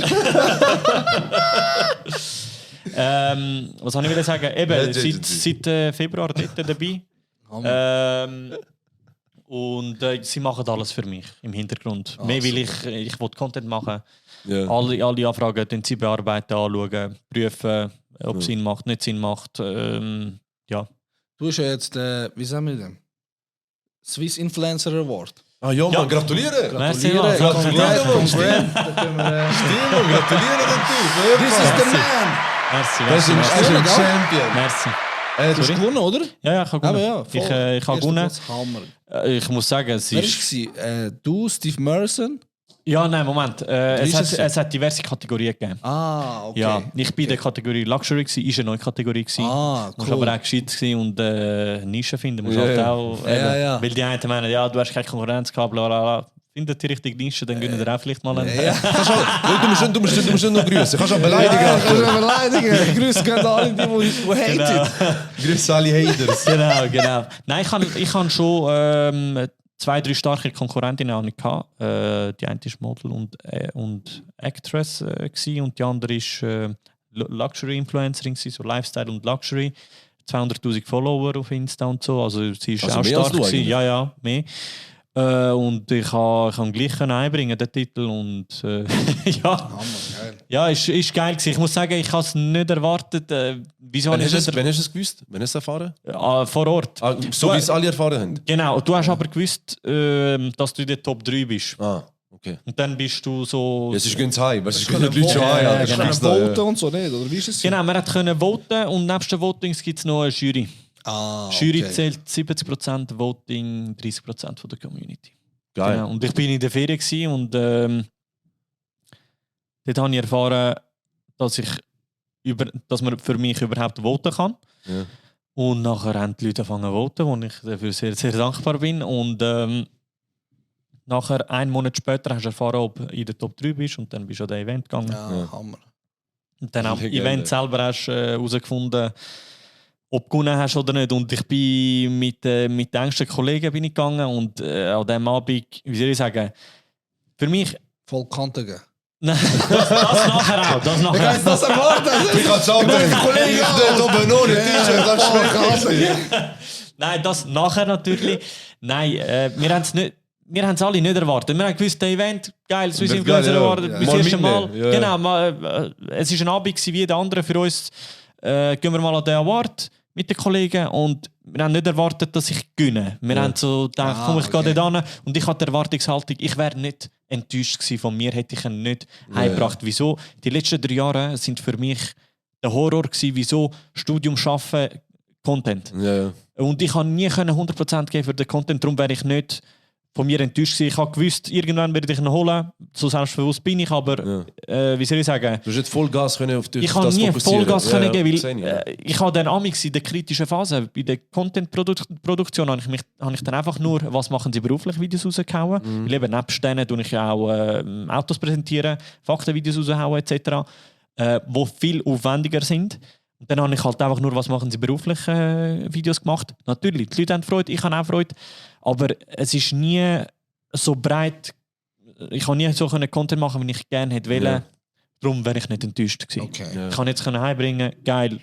Was habe ich wieder sagen? Eben, Heads Agency. seit Februar dort dabei. Und sie machen alles für mich im Hintergrund. Mehr will ich will Content machen. Ja. Alle Anfragen den sie bearbeiten, anschauen, prüfen, ob es Sinn macht, nicht Sinn macht. Ja. Du hast ja jetzt, wie sagen wir denn? Swiss Influencer Award. Ah ja, Mann, gratulieren. Merci, Gratulieren. Mann. Gratulieren, Mann. Gratulieren. Stimmt, Mann, gratulieren den Typ. This is the man! Merci, Das ist merci, ein merci. Champion. Merci. Du hast Sorry? gewonnen, oder? Ja, ich habe Aber gewonnen. ja, voll. Ich habe Erster gewonnen. Platz, Hammer. Ich muss sagen, es Wer ist... war du, Steve Merson? Ja, nein, Moment. ist es? Es hat diverse Kategorien gegeben. Ah, okay. Ja, ich bin in der Kategorie Luxury, ist eine neue Kategorie. Ah, Muss cool. aber auch gescheit sein und Nischen finden. Muss Ja, halt ja. auch, Ja, ja. Weil die einen meinen, ja, du hast keine Konkurrenz gehabt, bla bla bla. Findet die richtige Nische, dann gönnen wir auch vielleicht mal einen. Ja. Du musst nicht nur grüßen. Kannst auch beleidigen. Kannst du beleidigen? Grüß gehen alle, die haten. Grüß alle Haters. Genau. Nein, ich habe schon 2-3 starke Konkurrentinnen auch nicht gehabt. Die eine ist Model und Actress gewesen, und die andere ist Luxury-Influencerin, so Lifestyle und Luxury. 200'000 Follower auf Insta und so. Also sie ist Also auch mehr als stark du gewesen. eigentlich? Ja, mehr. Und ich kann gleich einbringen, den Titel. Und ja, Hammer, geil. ja, ist geil gewesen. Ich muss sagen, ich habe es nicht erwartet. Wieso Wann habe ich hast es du es gewusst? Wann hast du es erfahren? vor Ort? Ah, so wie es alle erfahren haben? Genau, du hast aber gewusst, dass du in der Top 3 bist. Ah, okay. Und dann bist du so... Ja, es ist ganz heim, weil es Können die Leute schon heim. voten, Alter. können Gibt's da, ja. voten und so nicht, oder wie ist es? Genau, man konnte voten und nebst den Votings gibt es noch eine Jury. Ah, Jury okay. zählt 70% Voting, 30% von der Community. Geil. Genau. Und ich bin in der Ferien gewesen und dort habe ich erfahren, dass man für mich überhaupt voten kann. Ja. Und nachher haben die Leute angefangen zu voten, wo ich dafür sehr, sehr dankbar bin. Und nachher, einen Monat später, hast du erfahren, ob du in der Top 3 bist und dann bist du an das Event gegangen. Ja, Ja. Hammer. Und dann am Legende. Event selber hast du herausgefunden, ob du gewonnen hast oder nicht. Und ich bin mit den engsten Kollegen bin ich gegangen und an diesem Abend, wie soll ich sagen, für mich... Voll Kante geben. Nein, das nachher auch. Das nachher. Das erwartet! Ich kann es auch nicht. Kollege Ich dort oben noch nicht. Das schmeckt. Nein, das nachher natürlich. Nein, wir haben es nicht. Wir haben es alle nicht erwartet. Wir haben gewusst, das Event, geil, Swiss Wird Influencer geil, ja. Award, Ja. bis Mal erste Mal. mitnehmen, ja. Genau, es war ein Abend gewesen wie jeder andere für uns. Gehen wir mal an den Award mit den Kollegen und wir haben nicht erwartet, dass ich gewinne. Wir haben so gedacht, komm, ich gehe okay. dort hin. Und ich hatte die Erwartungshaltung, ich wäre nicht enttäuscht gewesen von mir, hätte ich ihn nicht heimgebracht. Wieso? Die letzten 3 Jahre sind für mich der Horror gewesen, wieso Studium schaffen, Content. Ja, ja. Und ich konnte nie 100% geben für den Content, darum wäre ich nicht von mir enttäuscht gewesen. Ich habe gewusst, irgendwann werde ich ihn holen, so selbstbewusst bin ich, aber wie soll ich sagen, Du hast nicht Vollgas können auf dich ich kann das nie fokussieren. Vollgas können geben, sehe weil ich habe dann amix in der kritischen Phase, bei der Content-Produktion habe ich dann einfach nur, was machen sie beruflich, Videos rausgehauen. Weil eben nebst denen tue ich auch Autos präsentieren, Faktenvideos raushauen etc., die viel aufwendiger sind. Und dann habe ich halt einfach nur, was machen sie beruflich, Videos gemacht. Natürlich, die Leute haben Freude, ich habe auch Freude, aber es ist nie so breit, ich kann nie so Content machen, wie ich gerne hätte wollen. Ja. Darum wäre ich nicht enttäuscht gewesen. Okay. Ja. Ich kann jetzt heimbringen, geil.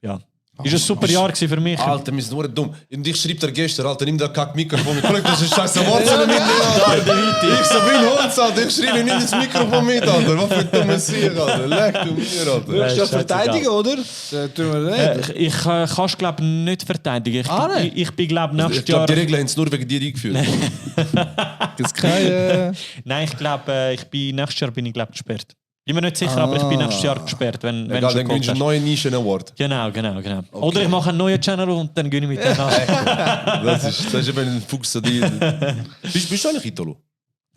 Ja. Ist ein super Jahr gewesen für mich. Alter, wir sind nur dumm. Und ich schrieb dir gestern, Alter, nimm da kack Mikrofon mit. Guck, das ist scheiße Wort von mir. Ich so wie ein Hund, Alter. Ich schreibe, nimm das Mikrofon mit, Alter. Was für ein dummes Sieg, Alter. Leck du mir, Alter. Willst du ja scheißegal. verteidigen, oder? Das tun wir nicht. Ich kann es glaube nicht verteidigen. nein. Ich bin glaube Ich nächstes glaube, Jahr... die Regeln haben es nur wegen dir eingeführt. Gibt's keine... Nein, ich glaube, nächstes Jahr bin ich glaube gesperrt. Bin mir nicht sicher, aber ich bin nächstes Jahr gesperrt, wenn Egal, schon dann gewinnst du einen kommt. neuen Nischen-Award. Genau. Oder ich mache einen neuen Channel und dann gönne ich mit dem an. Das ist eben ein Fuchs an dir. Bist du eigentlich Italo?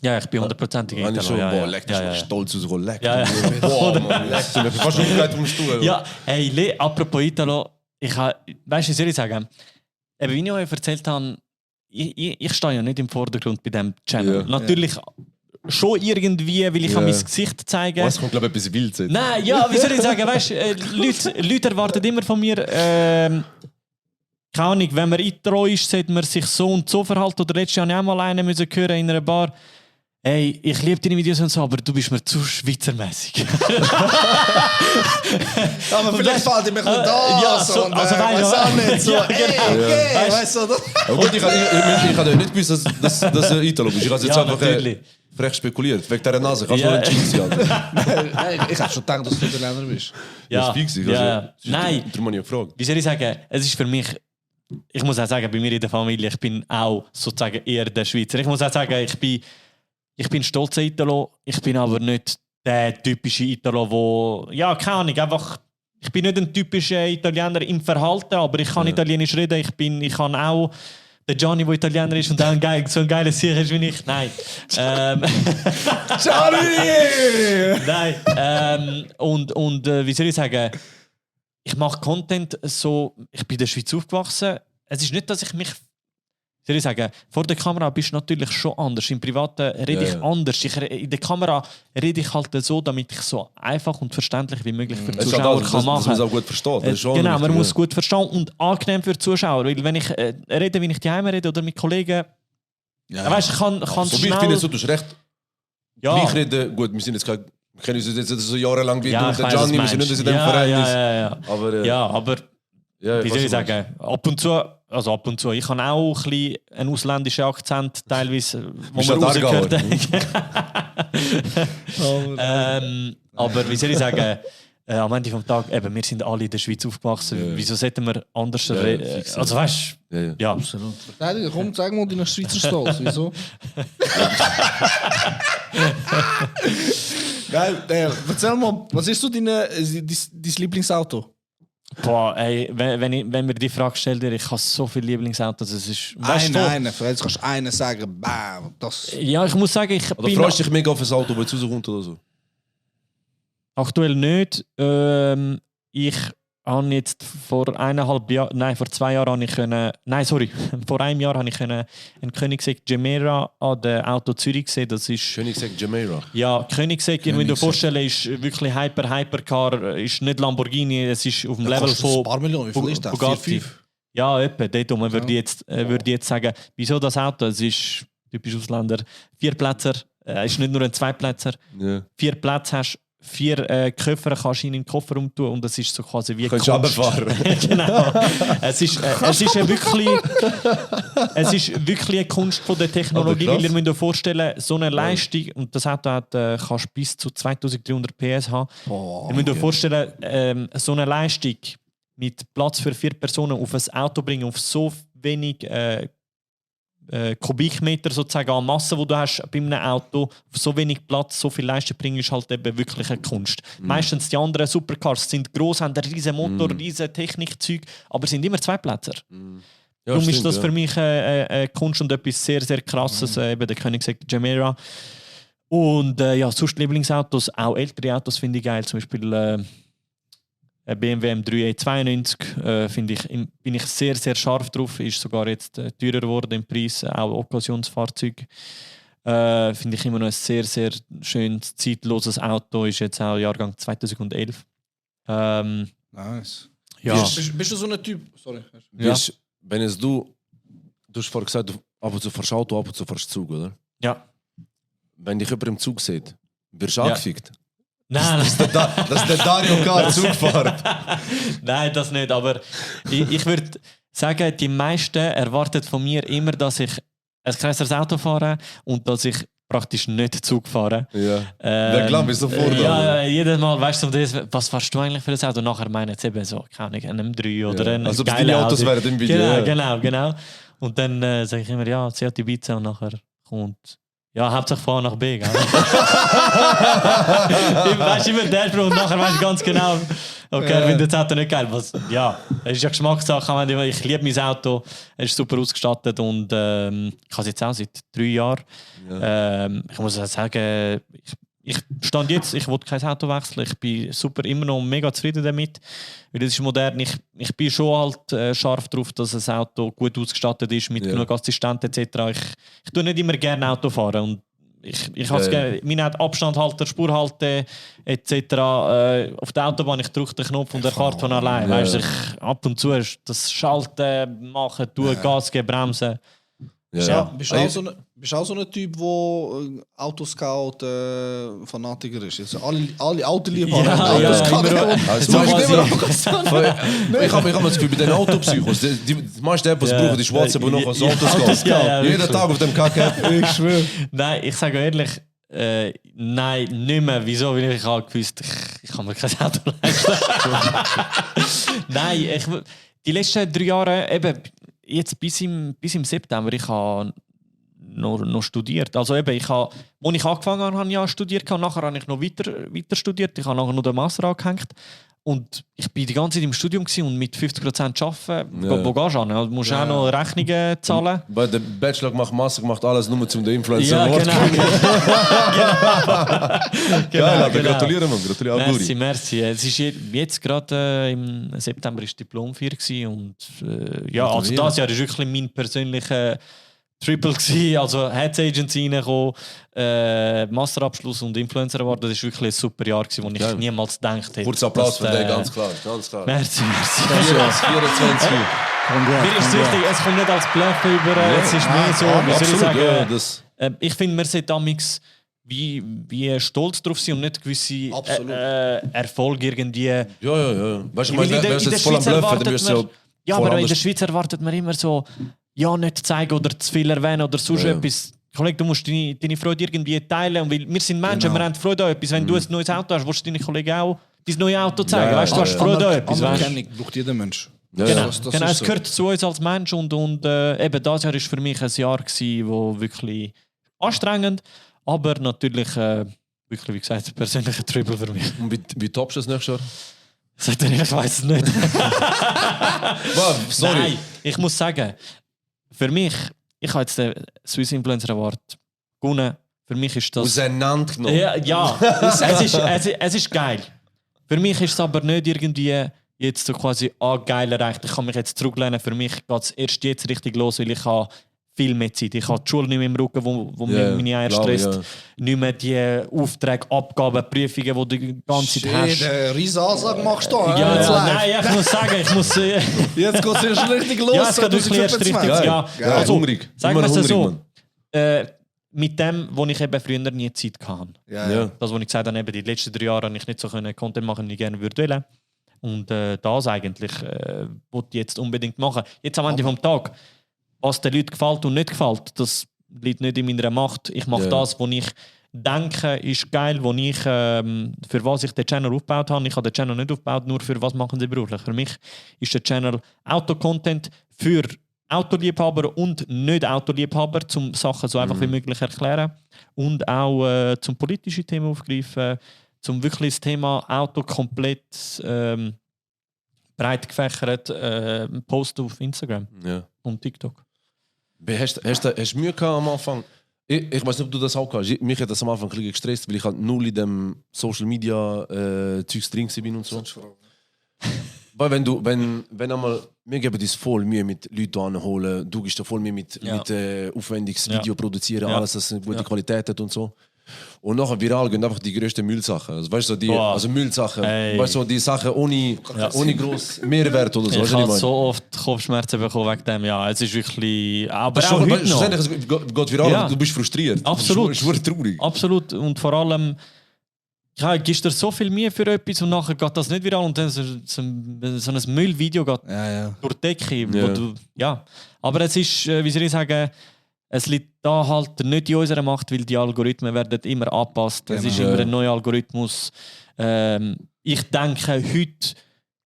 Ja, ich bin 100%ig Eigentlich schon, Italo. boah, leck, das ist stolz rausgekommen. Leck Ja, ja. du mir. Boah, Mann, leck du mir. Ich bin fast schon umgekehrt vom Stuhl. Ja, hey, apropos Italo, weißt du, wie soll ich sagen? Eben, wie ich euch erzählt habe, ich stehe ja nicht im Vordergrund bei diesem Channel. Ja. Natürlich schon irgendwie, weil ich Ja. kann mein Gesicht zeigen. Es kommt, glaube ich, etwas Wildes jetzt. Nein, ja, wie soll ich sagen, weißt du, Leute erwarten immer von mir, keine Ahnung, wenn man Intro ist, sollte man sich so und so verhalten. Oder letztes Jahr habe ich auch mal einen müssen hören in einer Bar. Hey, ich liebe deine Videos und so, aber du bist mir zu schweizermäßig. Aber vielleicht fällt ihm ein bisschen da. ja, so, und, also weißt weiss du, auch nicht. So, ja, ey, genau. okay, Weißt- weißt du, oder? Aber gut, ich habe nicht gewusst, dass du Italo bist. Ich habe jetzt Ja, einfach natürlich. frech spekuliert. Wegen dieser Nase. Kannst du Ja. nur ein Cheese, Alter. Nein, ich habe schon gedacht, dass du Italiener bist. Das ist fix. ja. Nein, Darum habe ich gefragt. wie soll ich sagen, es ist für mich, ich muss auch sagen, bei mir in der Familie, ich bin auch sozusagen eher der Schweizer. Ich muss auch sagen, ich bin stolzer Italo, ich bin aber nicht der typische Italo, wo, ja, keine Ahnung, einfach, ich bin nicht ein typischer Italiener im Verhalten, aber ich kann Italienisch reden, ich kann auch der Gianni, der Italiener ist und auch so ein geiler Sieg ist wie ich. Nein. Charlie! Nein. Und wie soll ich sagen, ich mache Content so, ich bin in der Schweiz aufgewachsen. Es ist nicht, dass ich mich, soll ich sagen, vor der Kamera bist du natürlich schon anders. Im Privaten rede ich Ja. anders. In der Kamera rede ich halt so, damit ich so einfach und verständlich wie möglich für die Es ist halt Zuschauer auch, kann dass man machen es auch gut versteht. Das ist schon Genau, man wichtig, muss ja. gut verstehen und angenehm für die Zuschauer. Weil wenn ich rede, wie ich daheim rede oder mit Kollegen, weißt, ich kann So, ich schnell... finde, du hast recht. ja. Gleich reden, gut, wir sind jetzt kein, wir kennen uns jetzt so jahrelang wie Ja, du und ich der weiss, was Gianni, du wir sind nicht meinst. in diesem Ja, Verein. ja. Aber Ja, aber Ja, wie soll ich was du sagen, ab und zu, ich habe auch ein bisschen einen ausländischen Akzent, teilweise, wo Bist man du rausgehört Aargauer? aber wie soll ich sagen, am Ende vom Tag, eben, wir sind alle in der Schweiz aufgewachsen, Ja. wieso sollten wir anders Ja, reden? fix, Also weißt Ja, ja. du, ja. Absolut. Verteidiger, komm, zeig mal deinen Schweizer Stolz. Wieso? Geil, erzähl mal, was ist so dein Lieblingsauto? Boah, ey, wenn mir die Frage stellt, ich habe so viele Lieblingsautos, es ist... weißt du, Einen, vielleicht kannst du einen sagen, bam, das... ja, ich muss sagen, ich Oder bin freust du dich mega auf ein Auto, das jetzt rauskommt oder so? aktuell nicht. Ich habe jetzt vor 2 Jahren habe ich können, vor einem Jahr habe ich können einen Koenigsegg Gemera an der Auto Zürich gesehen. Das ist Koenigsegg Gemera. ja Koenigsegg. Ihr müsst euch vorstellen, ist wirklich Hypercar, ist nicht Lamborghini, es ist auf dem Level Kostet ein von paar Millionen, wie viel ist das? Bugatti. 4, 5? Ja, etwa. Dort würde ich jetzt sagen, wieso das Auto? Es ist typisch Ausländer. 4 Plätze, ist nicht nur ein 2-Plätzer. Ja. 4 Plätze hast, 4 Koffer kannst du in den Kofferraum tun und das ist so quasi wie Kannst du runterfahren. Genau. Es ist wirklich eine Kunst von der Technologie, Aber krass. weil ihr müsst euch vorstellen, so eine Leistung, und das Auto hat, kannst du bis zu 2300 PS haben. Ihr müsst euch vorstellen, so eine Leistung mit Platz für 4 Personen auf ein Auto bringen, auf so wenig Kubikmeter sozusagen an Masse, die du hast bei einem Auto, auf so wenig Platz, so viel Leistung bringen, ist halt eben wirklich eine Kunst. Meistens die anderen Supercars sind gross, haben einen riesen Motor, riesen Technikzeug, aber sind immer 2-Plätzer. Ja, Darum ist stimmt, das ja. für mich eine Kunst und etwas sehr, sehr Krasses, eben der Koenigsegg Gemera. Und ja, sonst Lieblingsautos, auch ältere Autos finde ich geil, zum Beispiel ein BMW M3 E92 bin ich sehr, sehr scharf drauf. Ist sogar jetzt teurer geworden im Preis, auch Okkasionsfahrzeug. Finde ich immer noch ein sehr, sehr schönes, zeitloses Auto. Ist jetzt auch Jahrgang 2011. Nice. Ja. Bist du so ein Typ? Sorry. Ja. Wenn es du hast vorhin gesagt, du ab und zu fährst Auto, ab und zu fährst Zug, oder? Ja. Wenn dich jemand im Zug sieht, wirst du Ja. angefickt. Nein, Das ist der Dario Kart Zugfahrt. nein, das nicht. Aber ich würde sagen, die meisten erwarten von mir immer, dass ich ein grösseres Auto fahre und dass ich praktisch nicht Zug fahre. Ja. Der Glamm ist sofort da. Ja, jedes Mal, weißt du, was fährst du eigentlich für ein Auto? Nachher meinen sie eben so, keine Ahnung, ein M3 oder ein Als ob es geiles deine Autos Audi. wären im Video. Genau. Und dann sage ich immer, ja, Seat Ibiza und nachher kommt... Ja, hauptsächlich von A nach B, gell? Ich weiss immer der Spruch und nachher weißt du ganz genau, okay, ich finde das Auto nicht geil. Ja, es ist ja Geschmackssache. Ich liebe mein Auto, es ist super ausgestattet und ich habe es jetzt auch seit 3 Jahren. Ich muss auch sagen, ich stand jetzt, ich will kein Auto wechseln. Ich bin immer noch mega zufrieden damit. Weil es ist modern. Ich bin schon halt scharf darauf, dass ein Auto gut ausgestattet ist, mit genug Assistenten etc. Ich tue nicht immer gerne Auto fahren. Und ich habe es gerne. Meine hat Abstandhalter, Spurhalter etc. Auf der Autobahn, ich drücke den Knopf und er fährt von allein. Ja. Weißt, ab und zu ist das Schalten, machen, tun, Gas geben, bremsen. Ja. Bist du auch so ein Typ, der Autoscout-Fanatiker ist? Also alle Autoliebhaber Ja, haben ja, Autoscout. immer- Also, So weißt du, quasi- ich habe das Gefühl, bei den Autopsychos, die meisten Apps brauchen die WhatsApp noch als Autoscout. Autoscout, ja, Jeden wirklich. Tag auf dem Kack-App. Ich schwöre. Nein, ich sage ehrlich, nein, nicht mehr. Wieso? Weil ich habe gewusst, ich kann mir kein Auto leisten. Nein, die letzten 3 Jahre, eben jetzt bis im September, ich habe noch studiert. Also eben, als ich angefangen habe, habe ich ja studiert und nachher habe ich noch weiter studiert. Ich habe nachher noch den Master angehängt. Und ich war die ganze Zeit im Studium und mit 50% arbeiten. Ja. Wo gehst du hin? Du musst auch noch Rechnungen zahlen. Weil der Bachelor gemacht, Master gemacht, alles nur zum den Influencer Ja, Award genau. Geil, Alter, genau. gratuliere, Mann. Gratuliere, Merci, Auguri. merci. Es ist jetzt gerade im September ist Diplom-4 gewesen und ja, also das Jahr ist wirklich mein persönlicher Triple gewesen. Also Heads Agency reingekommen, Masterabschluss und Influencer Award. Das ist wirklich ein super Jahr gewesen, wo ich Geil. niemals gedacht hätte. Kurzer Applaus für dass, dich, ganz klar. Ganz klar. Merci. 24. Mir ist es wichtig, es kommt nicht als Bluff über, es ist mehr so, wie soll ich Absolut, sagen, ja, das. ich finde, man sollte damals wie stolz drauf sind und nicht gewisse Absolut. Erfolge irgendwie. Ja. Weißt du, Weil in der- wärst in der jetzt voll am Schweiz Bluffen, dann erwartet wirst du man- Ja, voll aber in der anders- Schweiz erwartet man immer so, ja, nicht zeigen oder zu viel erwähnen oder sonst Ja. etwas. Kollege, du musst deine Freude irgendwie teilen. Und weil wir sind Menschen, wir haben Freude an etwas. Wenn du ein neues Auto hast, willst du deine Kollegen auch dein neues Auto zeigen. Ja, Weißt du, du hast Freude an etwas. Weißt? Anerkennung braucht jeder Mensch. Ja, Genau, das genau ist es so. gehört zu uns als Mensch und eben das Jahr war für mich ein Jahr, wo wirklich anstrengend, aber natürlich wirklich, wie gesagt, ein persönlicher Triple für mich. Und wie toppst du das nächstes Jahr? Sagt er, ich weiß es nicht. Sorry. Nein, ich muss sagen, für mich, ich habe jetzt den Swiss Influencer Award gewonnen. Für mich ist das... Auseinandergenommen. Ja, es ist geil. Für mich ist es aber nicht irgendwie jetzt so quasi geil erreicht. Ich kann mich jetzt zurücklehnen. Für mich geht es erst jetzt richtig los, weil ich habe viel mehr Zeit. Ich habe die Schule nicht mehr im Rücken, wo mir meine Eier stresst. Nicht mehr die Aufträge, Abgaben, Prüfungen, die du die ganze Zeit hast. Jede riesen Ansage machst du da. Ja, jetzt live. nein, ich muss sagen, Jetzt geht es erst richtig los. Ja, es geht wirklich erst richtig. 2025. Ja. Geil. Also, Hungrig. sagen Immer wir es hungrig, so. Mann. Mit dem, wo ich eben früher nie Zeit hatte. Ja. Das, was ich gesagt habe, eben die letzten 3 Jahre habe ich nicht so Content machen, wie ich gerne würde. Und das eigentlich wollte ich jetzt unbedingt machen. Jetzt am Ende vom Tag, was den Leuten gefällt und nicht gefällt, das liegt nicht in meiner Macht. Ich mache das, was ich denke, ist geil, wo ich, für was ich den Channel aufgebaut habe. Ich habe den Channel nicht aufgebaut, nur für was machen sie beruflich. Für mich ist der Channel Auto-Content für Autoliebhaber und nicht Autoliebhaber, um Sachen so einfach wie möglich erklären und auch zum politische Themen aufgreifen, zum wirklich das Thema Auto komplett breit gefächert posten auf Instagram Ja. und TikTok. Hast du Mühe gehabt am Anfang? Ich weiß nicht, ob du das auch hast. Mich hat das am Anfang ein bisschen gestresst, weil ich halt null in dem Social Media Zeugs drin bin und so. Weil wenn einmal, wir geben uns voll Mühe mit Leuten anholen, du gehst da voll Mühe mit aufwendiges Video produzieren, alles, das eine gute Qualität hat und so. Und nachher viral gehen einfach die grössten Müllsachen. Also, weißt du, also Müllsachen, weißt du, die Sachen ohne groß Mehrwert oder so. Ich habe so oft Kopfschmerzen bekommen wegen dem. Ja, es ist wirklich... Aber auch heute noch. Es geht viral, Ja. du bist frustriert. Absolut. Das ist traurig. Absolut. Und vor allem, ja, gibst dir so viel Mühe für etwas und nachher geht das nicht viral und dann so ein Müllvideo geht Ja. durch die Decke. Ja. Wo du, ja. Aber es ist, wie soll ich sagen, es liegt da halt nicht in unserer Macht, weil die Algorithmen werden immer angepasst. Es ist Genau. immer ein neuer Algorithmus. Ich denke, heute gehst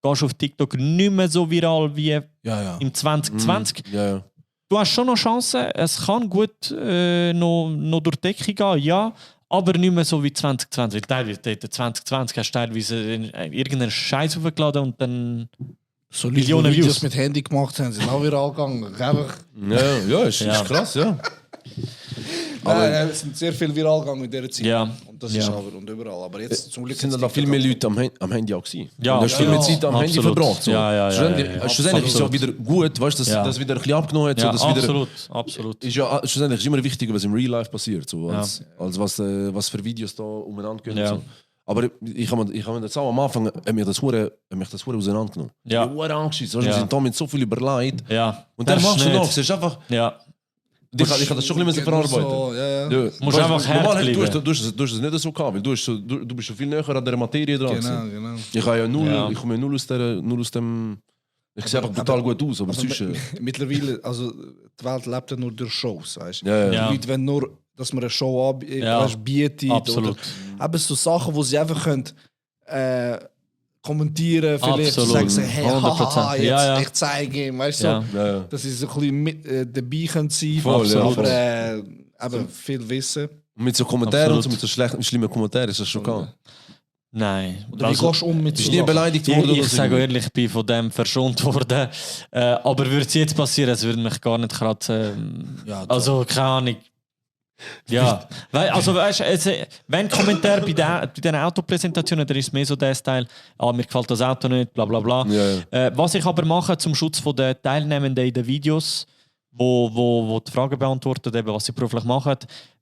du auf TikTok nicht mehr so viral wie Ja. im 2020. Ja. Du hast schon noch Chancen, es kann gut noch durch die Decke gehen, ja, aber nicht mehr so wie 2020. Teilweise, 2020 hast du teilweise irgendeinen Scheiß aufgeladen und dann... So Leute, die Millionen Videos Views. mit Handy gemacht haben, sind auch viral gegangen. Einfach, Ist Ja. krass, ja. es sind sehr viel viral gegangen in dieser Zeit. Ja. Und das ist Ja. aber und überall. Aber jetzt zum Glück Es sind hat's da viel mehr TikTok Leute am Handy auch gewesen. Ja, Und du hast viel mehr ja, Zeit am Handy absolut. verbracht. So. Ja. Schlussendlich ist es auch wieder gut, weißt du, dass Ja. das wieder ein bisschen abgenommen hat. So, Ja, dass wieder, absolut. ist ja schlussendlich ist immer wichtiger, was im Real Life passiert, so, als was für Videos da umeinander gehen. Ja. Und so. Aber ich habe mir das auch am Anfang mich das hure auseinandergenommen. Ja. Ich habe hure angeschissen. Wir Ja. sind da mit so viel überlegt. Ja. Und dann Das machst du nicht. noch, siehst einfach, Ja. ich habe das schon ein bisschen verarbeiten. So, ja. Ja. Musst einfach hart normal, bleiben. du hast es nicht so gehabt, weil du bist schon viel näher an der Materie dran. Genau. Ich habe ja null, Ja. ich komme ja null aus dem. Ich sehe einfach brutal gut aus, aber sonst. Mittlerweile, also die Welt lebt ja nur durch Shows, weißt du? Ja. Die Ja. Leute wollen nur, dass man eine Show Ja. bietet. Absolut. Oder eben so Sachen, wo sie einfach können, kommentieren, vielleicht Absolut. sagen sie, hey, 100%. haha, jetzt, Ja. ich zeige ihm, weißt du, Ja. so, Ja. dass sie so ein bisschen mit, dabei können sein Voll, ja, aber voll. eben viel Wissen. Und mit so Kommentaren und Absolut. so, mit so schlechten, schlimmen Kommentaren ist das schon gegangen. Nein. Oder wie gehst du um mit Bist so du nie Sachen? beleidigt worden? oder Ich so? sage ehrlich, ich bin von dem verschont worden. Aber würde es jetzt passieren, es würde mich gar nicht kratzen. Ja, Also, keine Ahnung. Ja, also weißt du, wenn Kommentar bei diesen Autopräsentationen, dann ist es mehr so der Style, mir gefällt das Auto nicht, bla bla bla. Ja. Was ich aber mache zum Schutz der Teilnehmenden in den Videos, wo die Fragen beantworten, eben, was sie beruflich machen,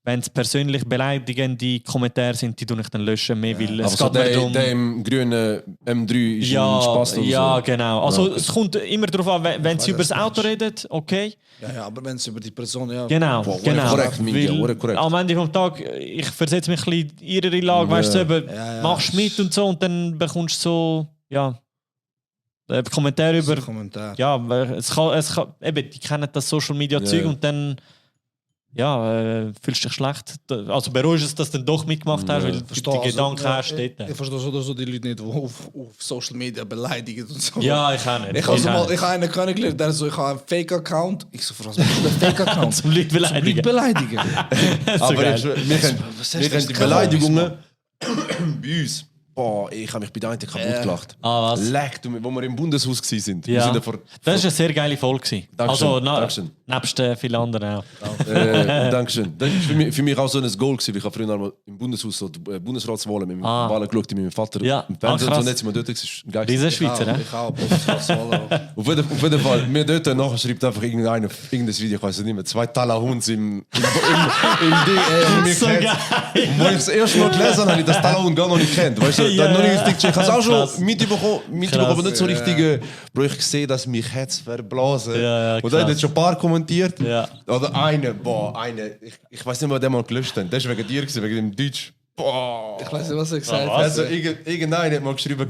wenn es persönlich beleidigende Kommentare sind, die tue ich dann löschen, mehr, weil Aber es so geht mir darum... der im grünen M3 ist ein Spaß oder ja, so. genau. Also Ja. es kommt immer darauf an, wenn sie weiß, über das was du Auto reden, okay. Ja, aber wenn es über die Person, ja. Genau, Boah, genau. korrekt, Minja, Weil korrekt. am Ende vom Tag, ich versetze mich ein bisschen in ihre Lage, weißt du, eben, Ja. machst mit und so und dann bekommst du so, ja, Kommentare über, Kommentar. ja, es kann, eben, die kennen das Social Media Zeug Ja. und dann, ja, fühlst du dich schlecht. Also beruhigst es, dass du dann doch mitgemacht hast, weil du die Gedanken hast dort. Ich verstehe so, so die Leute nicht, die auf Social Media beleidigen und so. Ja, ich auch nicht. Ich habe einen kennengelernt, der so, ich habe einen Fake-Account. Ich so, was machst du einen Fake-Account? Zum Leute beleidigen. Beleidigen. Aber geil. wir Was kennen hast du das die gehabt? Beleidigungen bei uns. Boah, ich habe mich bei der einen kaputt gelacht. Ah, was? Leck, wo wir im Bundeshaus waren. Wir Ja. sind vor, Das war eine sehr geile Folge. gewesen. Dankeschön, Also, Dankeschön. nebst vielen anderen auch. Dankeschön. Das war für mich auch so ein Goal gewesen. Ich habe früher einmal im Bundeshaus so die Bundesratswahlen mit Ah. Wahlen geschaut, mit meinem Vater Ja. im Fernsehen. Ah, So krass. nicht sind wir dort, das ist geil. Diese Schweizer, ne? Ich auch. Auf Auf jeden Fall, mir dort nachher schreibt einfach irgendein Video, ich weiß nicht mehr, 2 Taler Hunds im Ding. So geil. Und wo ich das erste Mal gelesen habe, habe ich das Talahund gar noch nicht kennt. Weißt du, Ja, dann noch nicht ja. richtig gecheckt. Ich habe es auch Krass. schon mitbekommen, Krass, aber nicht so richtig. Bro, ich sehe, dass mich Herz verblasen. Ja, Und dann hat krass. jetzt schon ein paar kommentiert. Ja. Oder eine, ich weiß nicht mehr, den mal gelöscht haben. Das war wegen dir, wegen dem Deutsch. Boah. Ich weiß nicht, was er gesagt Was? hat. Also, irgendeiner hat mal geschrieben,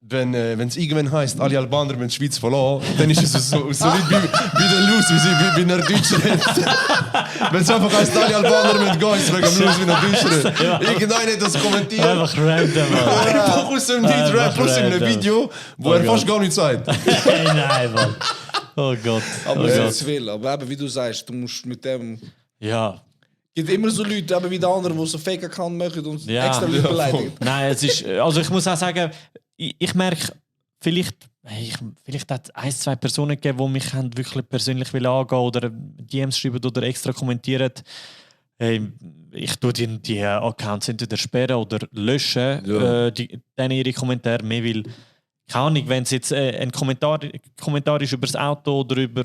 wenn es irgendwann heisst, alle Albaner müssen die Schweiz verlassen, dann ist es so nicht wie der Luz, wie er Deutsch redet. Wenn es einfach heisst, alle Albaner müssen gehen, ist es wegen dem Luz, wie er Deutsch redet. Irgendeiner hat das kommentiert. Einfach random, Mann. Einfach aus dem Lied, Einfach plus in einem random. Video, wo Oh er fast Gott. gar nichts sagt. Hey, nein, Mann. Oh Gott. Aber Oh es Gott. ist zu viel. Aber eben, wie du sagst, du musst mit dem... Ja. Es gibt immer so Leute, eben wie die anderen, die so Fake-Account machen und Ja. extra Leute beleidigen. Nein, es ist. Also ich muss auch sagen, ich merke, vielleicht hat es 1, 2 Personen gegeben, die mich haben wirklich persönlich angehen oder DMs schreiben oder extra kommentieren. Ich tue die Accounts entweder sperren oder löschen, Ja. dann ihre Kommentare mehr, weil keine Ahnung, wenn es jetzt ein Kommentar ist über das Auto oder über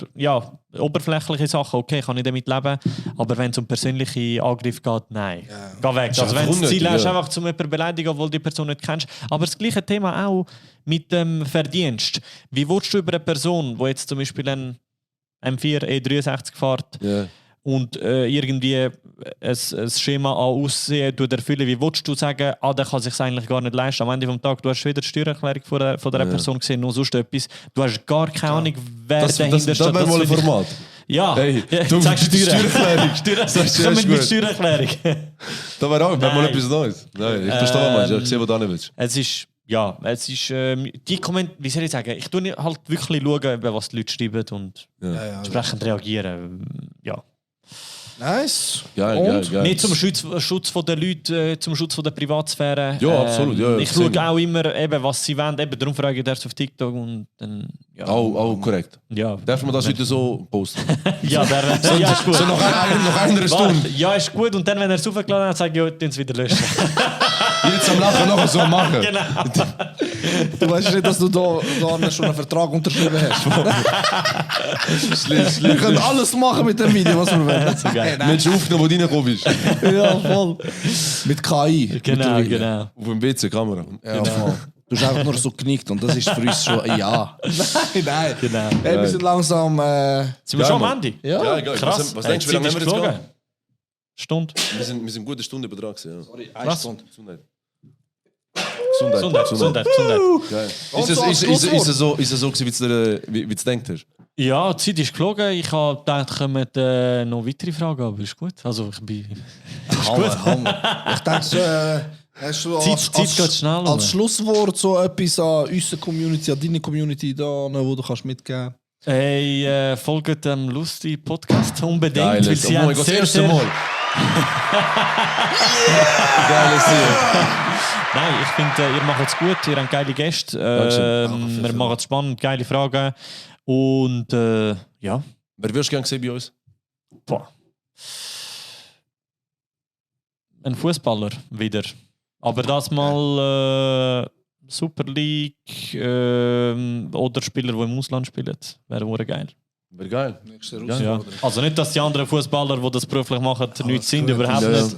oberflächliche Sachen, okay, kann ich damit leben. Aber wenn es um persönliche Angriffe geht, nein. Geh weg. Ist Also wenn einfach du das Ziel unnötig, hast, ja. einfach zum jemanden beleidigen, obwohl die Person nicht kennst. Aber das gleiche Thema auch mit dem Verdienst. Wie willst du über eine Person, die jetzt zum Beispiel ein M4 E63 fährt, Ja. und irgendwie ein Schema an Aussehen erfüllen, wie willst du sagen, der kann sich eigentlich gar nicht leisten? Am Ende des Tages, du hast wieder die Steuererklärung von dieser Person gesehen, nur sonst etwas. Du hast gar keine Ahnung, wer Das dahinter wäre steht. mal ein will ich- Format. Ja, Hey, ja, du sagst mit Steuer. Steuererklärung. Steuer. Sagst du, ja, Komm ist mit gut. Steuererklärung. Da wäre auch mal Nein. etwas Neues. Nein, ich verstehe, was du meinst. Ich sehe, was du nicht willst. Es ist, die wie soll ich sagen, ich tue halt wirklich schauen, was die Leute schreiben und Ja. entsprechend reagieren. Ja. Nice. Geil. Nicht zum Schutz von der Leute, zum Schutz von der Privatsphäre. Ja, absolut, ja, ich same. schaue auch immer, eben, was sie wollen. Eben, darum frage ich das auf TikTok und dann. Ja, Auch korrekt. ja. Darf man das heute so posten? Ja, ja, ist gut. So noch eine Stunde. Warte, ja, ist gut. Und dann, wenn er es aufgeladen hat, sage ich, ja, tun es wieder löschen. Jetzt am Lachen noch so machen. Genau. Du weißt nicht, dass du da schon einen Vertrag unterschrieben hast. Wir können alles machen mit dem Video, was wir wollen. So geil. Menschen aufnehmen, wo du reingekommen bist. Ja, voll. Mit KI. Genau, mittlerweile. genau. Auf dem WC-Kamera. Ja, voll. Du hast einfach nur so genickt und das ist für uns schon ein Ja. Nein. Genau. Hey, wir sind langsam. Sind wir schon am Ende? Ja. geil. Krass. Was denkst du, wie lange haben wir jetzt geflogen? gehabt? Stunde. Wir sind eine gute Stunde Betrag. Ja. Sorry, Krass. Stunde. Gesundheit. Gesundheit. Geil. Und Ist es so als Schlusswort. so gewesen, wie du es denkst hast? Ja, die Zeit ist geflogen. Ich habe gedacht, kommen noch weitere Fragen, aber ist gut. Also ich bin... Hammer. Ich denke, hast du Zeit geht schnell um. als Schlusswort so etwas an unsere Community, an deine Community da, wo du kannst mitgeben kannst? Hey, folgt dem Lustig Podcast unbedingt, Geil. weil Oh sie mein haben Gott, das sehr, erste sehr... Mal. Geiles Ziel. Nein, ich finde, ihr macht es gut, ihr habt geile Gäste, Dankeschön. wir machen es spannend, geile Fragen und ja, Wer würdest du gerne sehen bei uns? boah. Ein Fußballer wieder, aber das mal Super League oder Spieler, die im Ausland spielen, wäre geil. Wäre geil. Nächste Ja. Herausforderung. Also nicht, dass die anderen Fußballer, die das beruflich machen, nichts sind, gut. überhaupt Ja. nicht.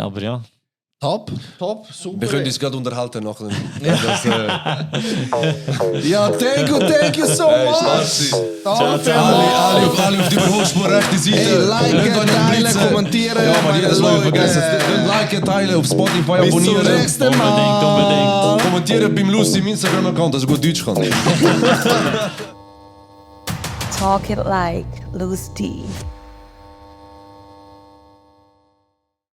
Aber ja. Top, super. Wir können uns gerade unterhalten nach dem. Ja, thank you so much. Danke, Alle auf die Überholspur, rechte Seite. Hey, liken, teilen, kommentieren. Ja, man, jedes Mal Leute. vergessen. Liken, teilen, auf Spotify Bis zum abonnieren. nächsten Mal. Unbedingt. Kommentieren beim Lucy im Instagram-Account, dass er gut Deutsch kann. Talk it like Loose D.